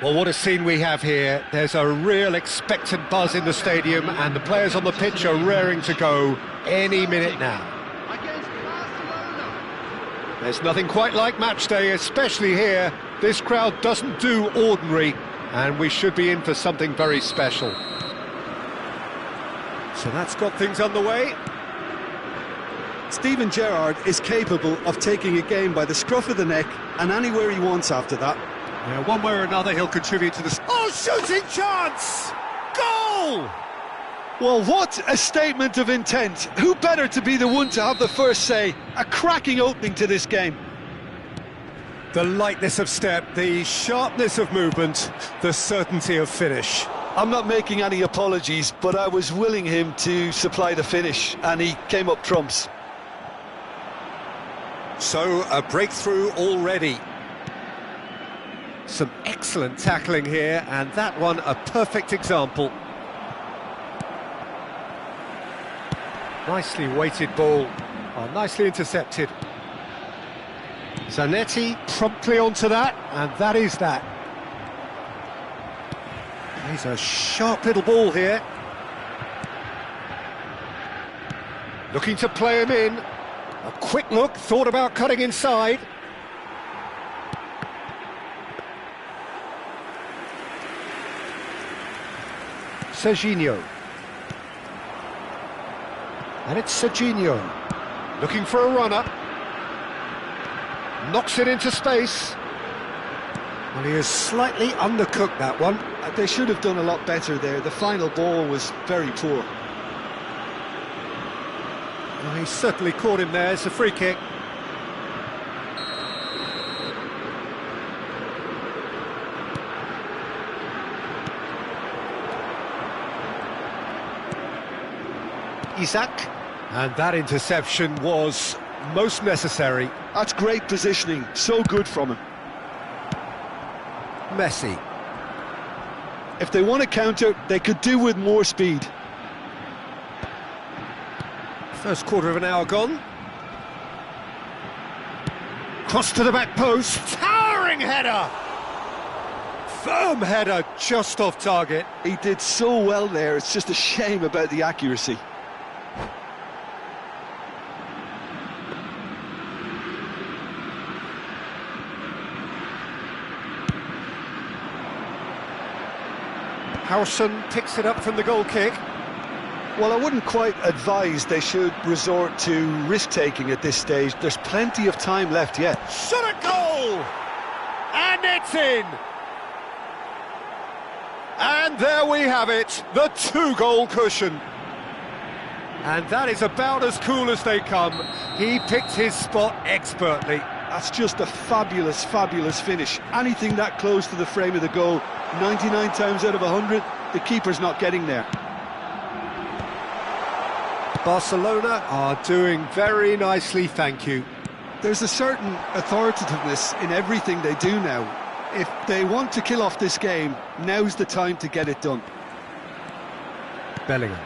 A: Well, what a scene we have here. There's a real expectant buzz in the stadium, and the players on the pitch are raring to go any minute now. There's nothing quite like match day, especially here. This crowd doesn't do ordinary, and we should be in for something very special. So that's got things underway.
D: Steven Gerrard is capable of taking a game by the scruff of the neck and anywhere he wants after that.
A: Yeah, one way or another he'll contribute to this. Oh, shooting chance! Goal!
B: Well, what a statement of intent. Who better to be the one to have the first say? A cracking opening to this game.
A: The lightness of step, the sharpness of movement, the certainty of finish.
B: I'm not making any apologies, but I was willing him to supply the finish, and he came up trumps.
A: So, a breakthrough already. Some excellent tackling here, and that one a perfect example. Nicely weighted ball, nicely intercepted. Zanetti promptly onto that, and that is that. He's a sharp little ball here. Looking to play him in. A quick look, thought about cutting inside. Serginho. And it's Serginho. Looking for a runner. Knocks it into space. Well, he has slightly undercooked that one.
B: They should have done a lot better there. The final ball was very poor.
A: Well, he certainly caught him there. It's a free kick. Isaac, and that interception was most necessary.
B: That's great positioning, so good from him.
A: Messi.
B: If they want to counter, they could do with more speed.
A: First quarter of an hour gone. Cross to the back post, towering header! Firm header, just off target.
B: He did so well there, it's just a shame about the accuracy.
A: Harrison picks it up from the goal kick.
B: Well, I wouldn't quite advise they should resort to risk-taking at this stage. There's plenty of time left yet.
A: Shot at goal! And it's in! And there we have it, the two-goal cushion. And that is about as cool as they come. He picked his spot expertly.
B: That's just a fabulous, fabulous finish. Anything that close to the frame of the goal, 99 times out of 100, the keeper's not getting there.
A: Barcelona are doing very nicely, thank you.
B: There's a certain authoritativeness in everything they do now. If they want to kill off this game, now's the time to get it done.
A: Bellingham.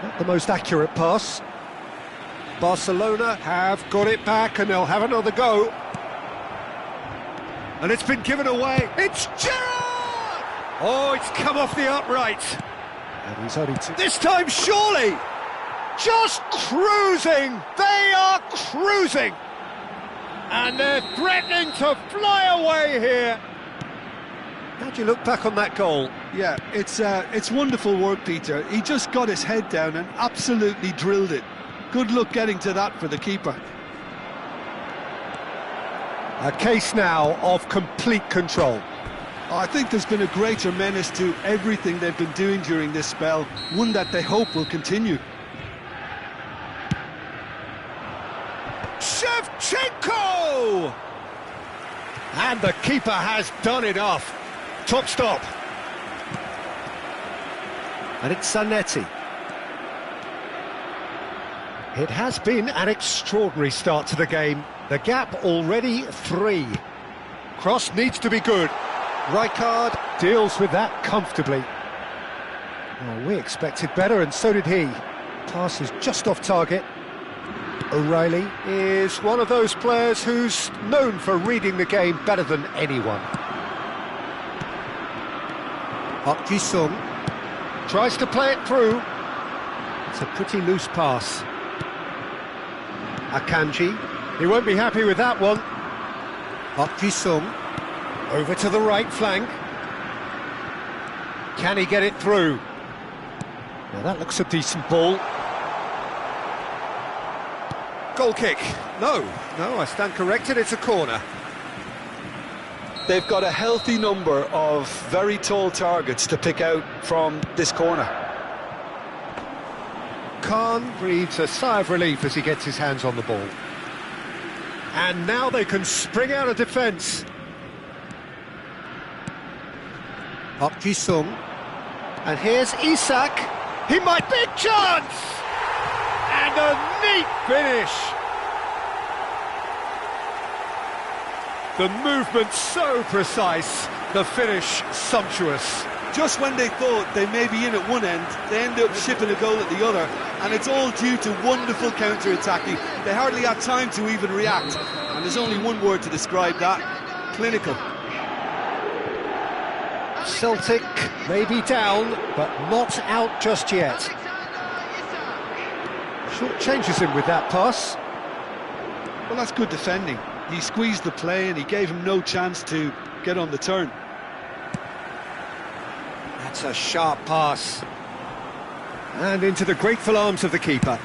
A: Not the most accurate pass. Barcelona have got it back and they'll have another go. And it's been given away. It's Gerrard! Oh, it's come off the upright. And he's only two. This time, surely! Just cruising! They are cruising! And they're threatening to fly away here. How'd you look back on that goal?
B: Yeah, it's wonderful work, Peter. He just got his head down and absolutely drilled it. Good luck getting to that for the keeper.
A: A case now of complete control.
B: I think there's been a greater menace to everything they've been doing during this spell, one that they hope will continue.
A: Shevchenko! And the keeper has done enough. Top stop. And it's Zanetti. It has been an extraordinary start to the game. The gap already 3. Cross needs to be good. Rijkaard deals with that comfortably. Well, we expected better, and so did he. Pass is just off target. O'Reilly is one of those players who's known for reading the game better than anyone. Sung tries to play it through. It's a pretty loose pass. Akanji, he won't be happy with that one. Sung over to the right flank. Can he get it through? Now that looks a decent ball. Goal kick. No, I stand corrected, it's a corner.
B: They've got a healthy number of very tall targets to pick out from this corner.
A: Khan breathes a sigh of relief as he gets his hands on the ball. And now they can spring out of defence. Sung. And here's Isak. He might big chance! And a neat finish! The movement so precise, the finish sumptuous.
D: Just when they thought they may be in at one end, they end up shipping a goal at the other, and it's all due to wonderful counter-attacking. They hardly had time to even react, and there's only one word to describe that: clinical.
A: Celtic may be down, but not out just yet. Short changes him with that pass.
B: Well, that's good defending. He squeezed the play and he gave him no chance to get on the turn.
A: That's a sharp pass. And into the grateful arms of the keeper.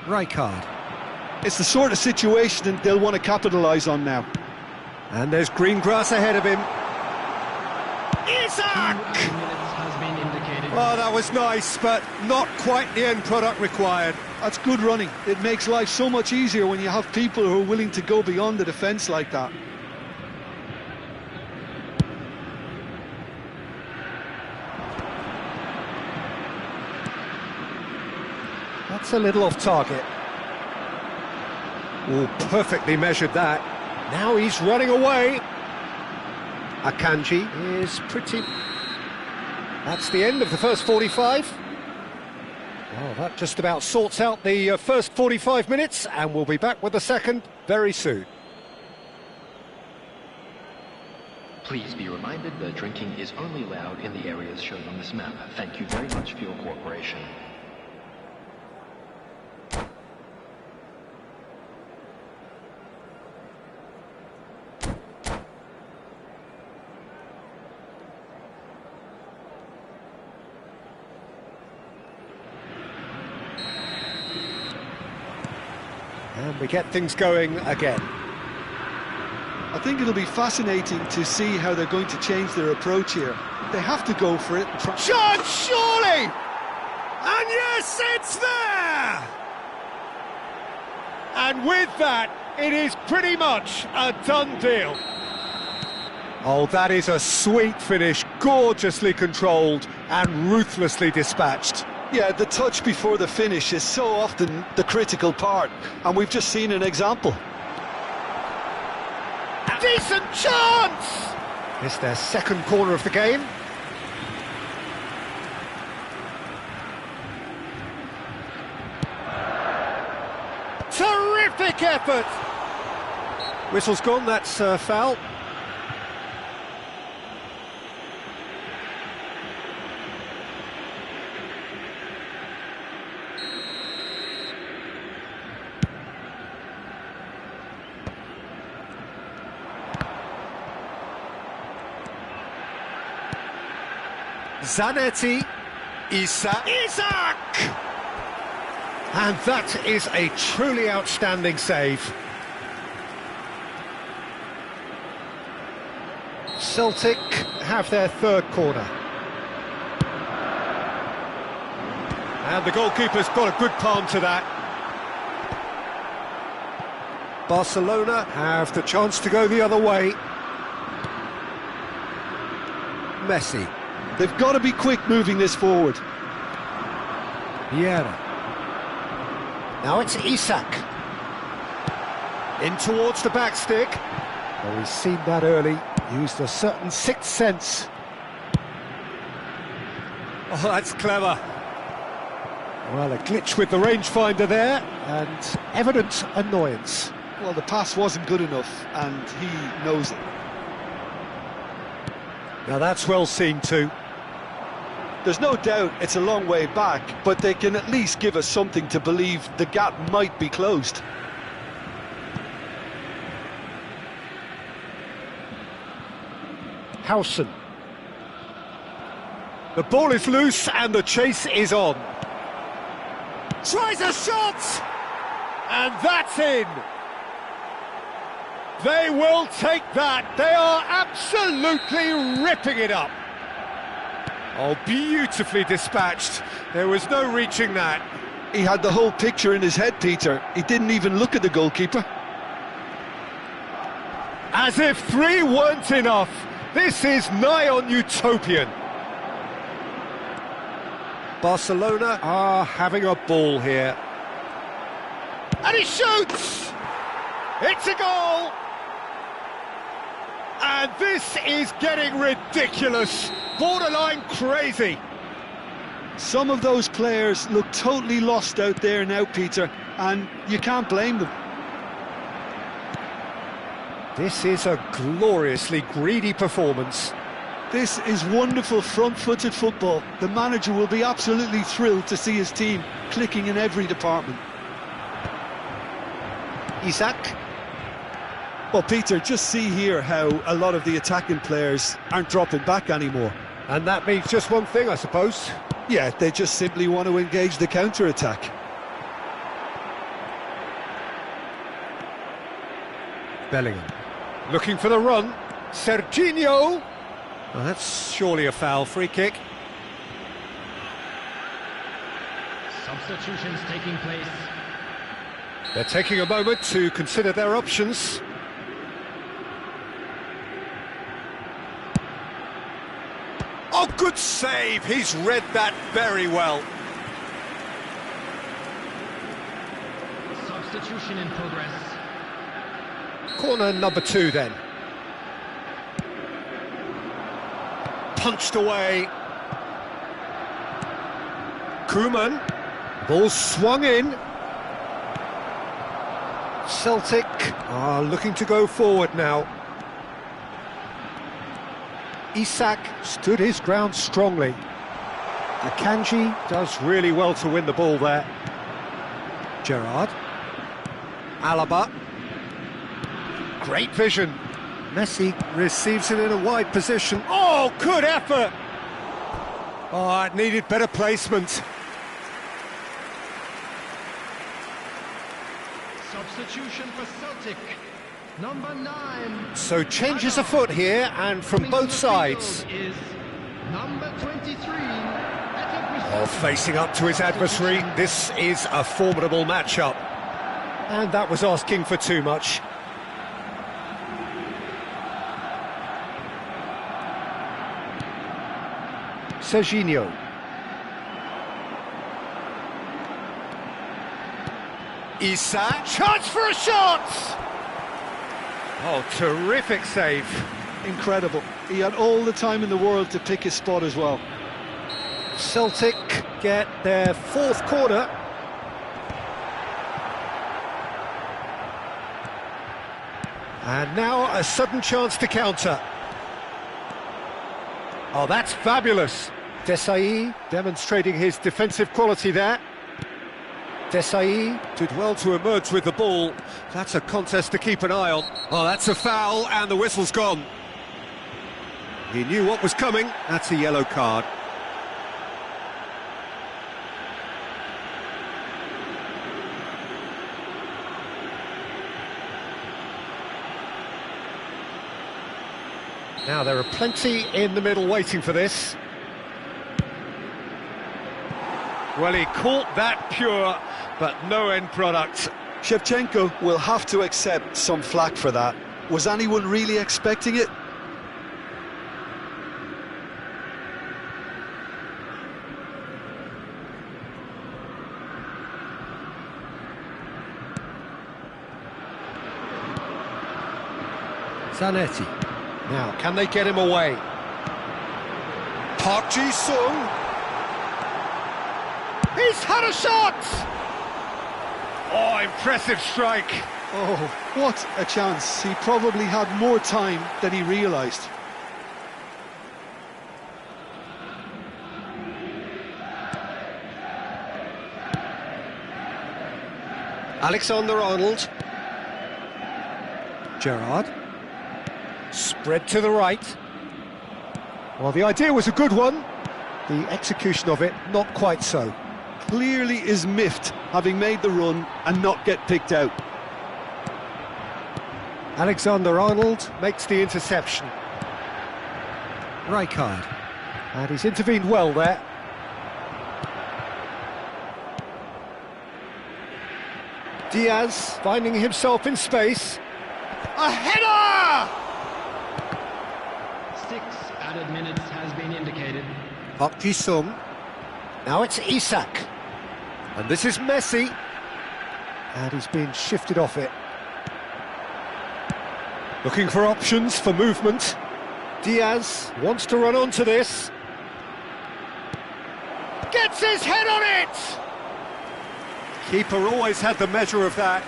A: Rijkaard.
B: It's the sort of situation they'll want to capitalise on now.
A: And there's green grass ahead of him. Isak! Oh, that was nice, but not quite the end product required.
B: That's good running. It makes life so much easier when you have people who are willing to go beyond the defence like that.
A: That's a little off target. Oh, perfectly measured that. Now he's running away. Akanji is pretty... That's the end of the first 45. Oh, that just about sorts out the first 45 minutes, and we'll be back with the second very soon.
E: Please be reminded that drinking is only allowed in the areas shown on this map. Thank you very much for your cooperation.
A: And we get things going again.
B: I think it'll be fascinating to see how they're going to change their approach here. They have to go for it and try...
A: Chance, surely! And yes, it's there! And with that, it is pretty much a done deal. Oh, that is a sweet finish, gorgeously controlled and ruthlessly dispatched.
B: Yeah, the touch before the finish is so often the critical part, and we've just seen an example.
A: Decent chance! It's their second corner of the game. Terrific effort! Whistle's gone, that's foul. Zanetti, Isak! And that is a truly outstanding save. Celtic have their third corner. And the goalkeeper's got a good palm to that. Barcelona have the chance to go the other way. Messi.
B: They've got to be quick moving this forward.
A: Vieira. Now it's Isak. In towards the back stick. Oh, he's seen that early. Used a certain sixth sense. Oh, that's clever. Well, a glitch with the rangefinder there, and evident annoyance.
B: Well, the pass wasn't good enough, and he knows it.
A: Now that's well seen too.
B: There's no doubt it's a long way back, but they can at least give us something to believe the gap might be closed.
A: Howson. The ball is loose and the chase is on. Tries a shot! And that's in! They will take that. They are absolutely ripping it up. Oh, beautifully dispatched. There was no reaching that.
B: He had the whole picture in his head, Peter. He didn't even look at the goalkeeper.
A: As if 3 weren't enough. This is nigh on utopian. Barcelona are having a ball here. And he shoots! It's a goal! And this is getting ridiculous, borderline crazy.
B: Some of those players look totally lost out there now, Peter, and you can't blame them.
A: This is a gloriously greedy performance.
B: This is wonderful front-footed football. The manager will be absolutely thrilled to see his team clicking in every department.
A: Isak.
B: Well, Peter, just see here how a lot of the attacking players aren't dropping back anymore.
A: And that means just one thing, I suppose.
B: Yeah, they just simply want to engage the counter-attack.
A: Bellingham. Looking for the run. Serginho. Well, that's surely a foul. Free kick.
E: Substitutions taking place.
A: They're taking a moment to consider their options. Oh, good save! He's read that very well.
E: Substitution in progress.
A: Corner number 2 then. Punched away. Koeman. Ball swung in. Celtic are looking to go forward now. Isak stood his ground strongly. Akanji does really well to win the ball there. Gerrard. Alaba. Great vision. Messi receives it in a wide position. Oh, good effort! Oh, it needed better placement.
C: Substitution for Celtic. Number 9.
A: So changes afoot here, and from both sides.
C: Is number 23.
A: Oh, facing up to his adversary. This is a formidable matchup. And that was asking for too much. Serginho. Isak. Chance for a shot! Oh, terrific save.
B: Incredible. He had all the time in the world to pick his spot as well.
A: Celtic get their 4th corner. And now a sudden chance to counter. Oh, that's fabulous. Desai demonstrating his defensive quality there. Desai did well to emerge with the ball. That's a contest to keep an eye on. Oh, that's a foul, and the whistle's gone. He knew what was coming. That's a yellow card. Now, there are plenty in the middle waiting for this. Well, he caught that pure, but no end product.
B: Shevchenko will have to accept some flack for that. Was anyone really expecting it?
A: Zanetti. Now, can they get him away? Park Ji-sung. He's had a shot! Oh, impressive strike.
B: Oh, what a chance. He probably had more time than he realised.
A: Alexander-Arnold. Gerrard. Spread to the right. Well, the idea was a good one. The execution of it, not quite so.
D: Clearly is miffed, having made the run and not get picked out.
A: Alexander-Arnold makes the interception. Rijkaard. And he's intervened well there. Diaz finding himself in space. A header!
E: 6 added minutes has been indicated.
A: Park Ji-sung. Now it's Isak. And this is Messi. And he's been shifted off it. Looking for options for movement. Diaz wants to run onto this. Gets his head on it! Keeper always had the measure of that.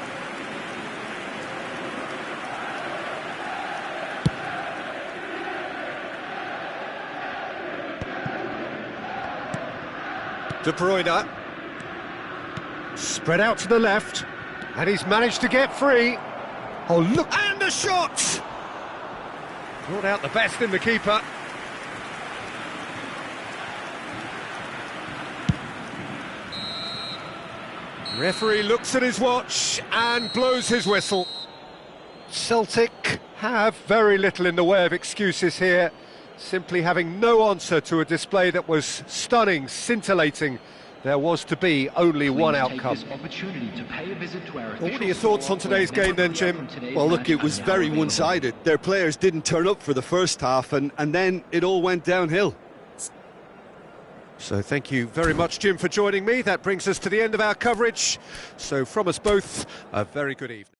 A: De Bruyne. Spread out to the left. And he's managed to get free. Oh, look, and a shot! Brought out the best in the keeper. Referee looks at his watch and blows his whistle. Celtic have very little in the way of excuses here, simply having no answer to a display that was stunning, scintillating. There was to be only one outcome.
E: Well,
A: What are your thoughts on today's game then, Jim?
D: Well, look, it was very one-sided. Their players didn't turn up for the first half, and then it all went downhill.
A: So thank you very much, Jim, for joining me. That brings us to the end of our coverage. So from us both, a very good evening.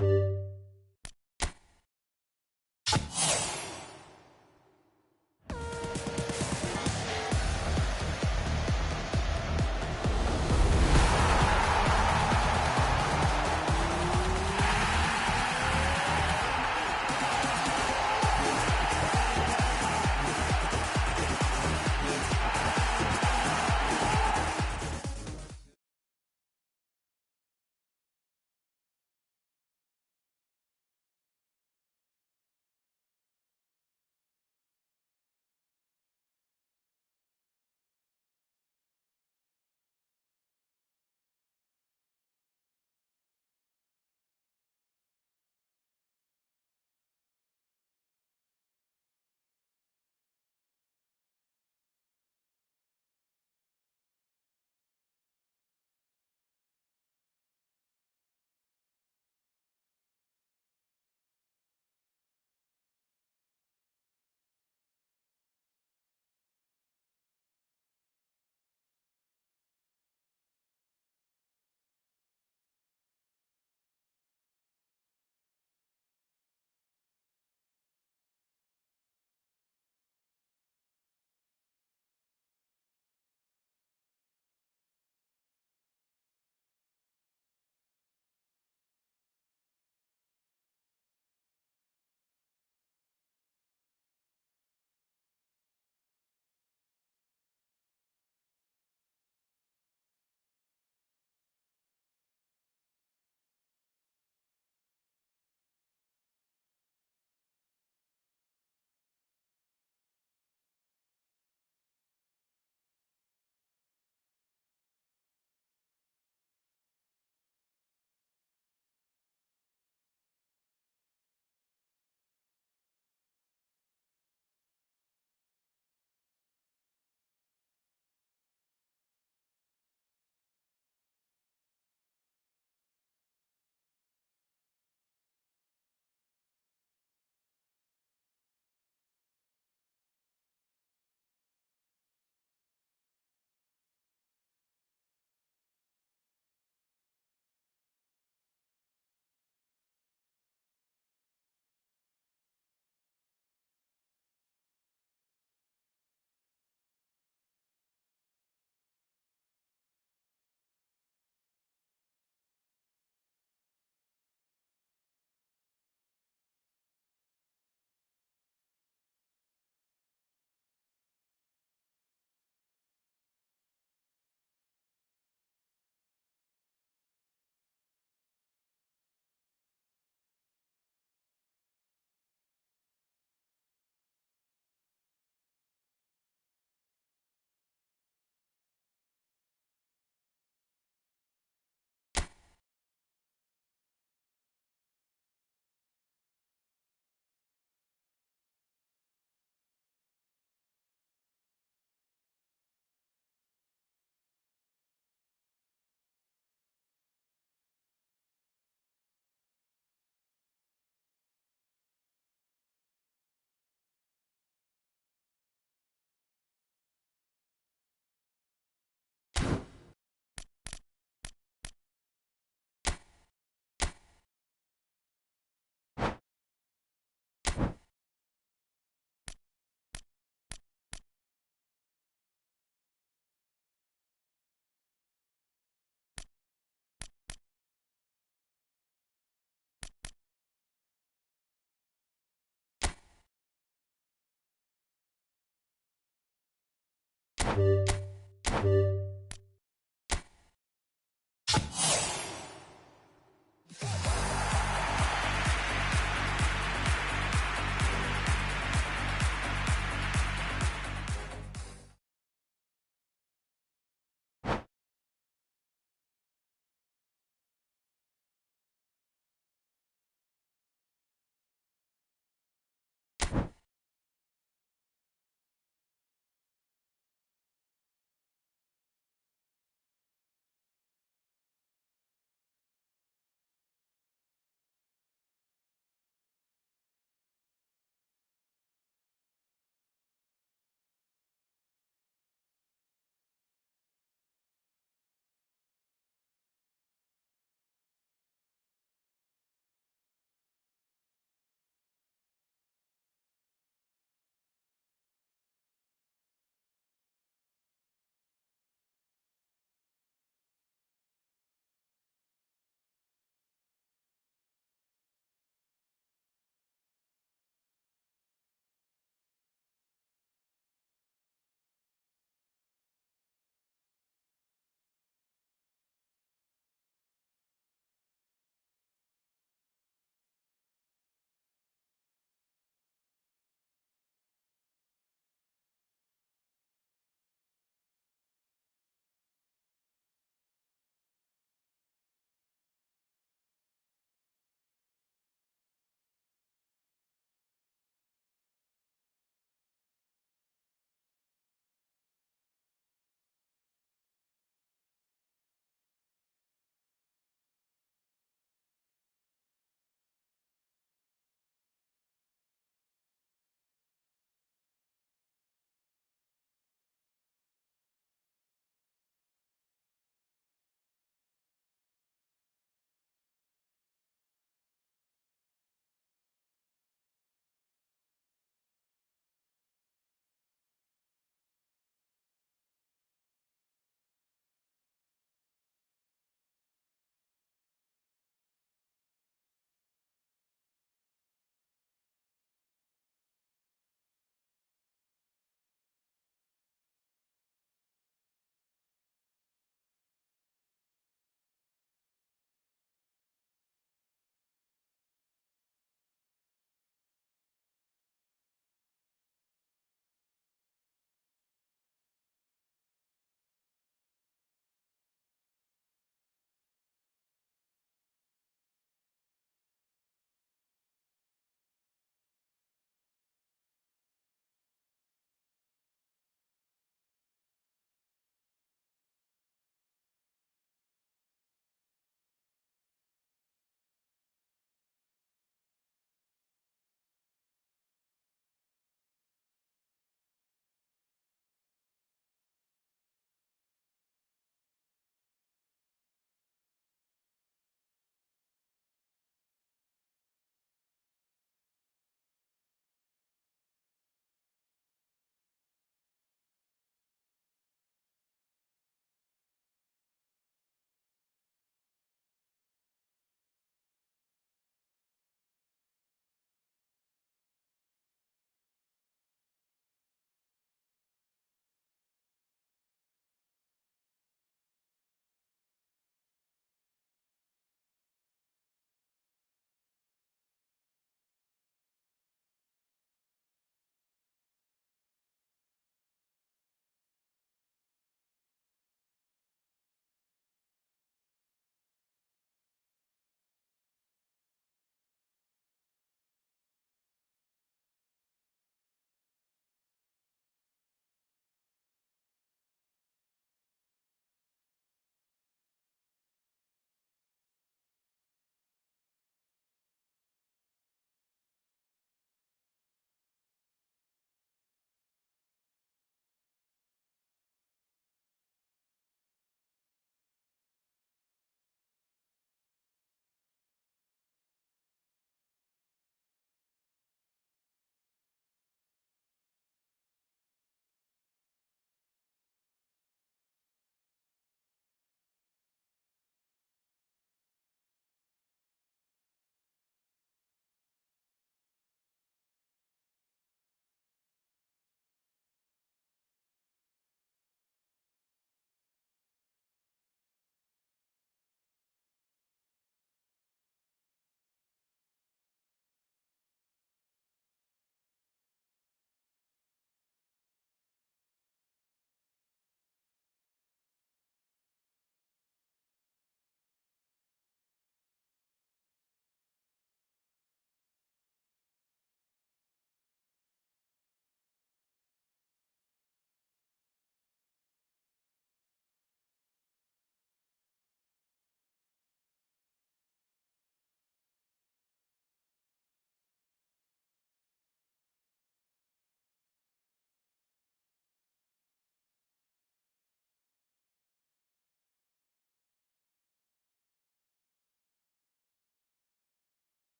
A: you.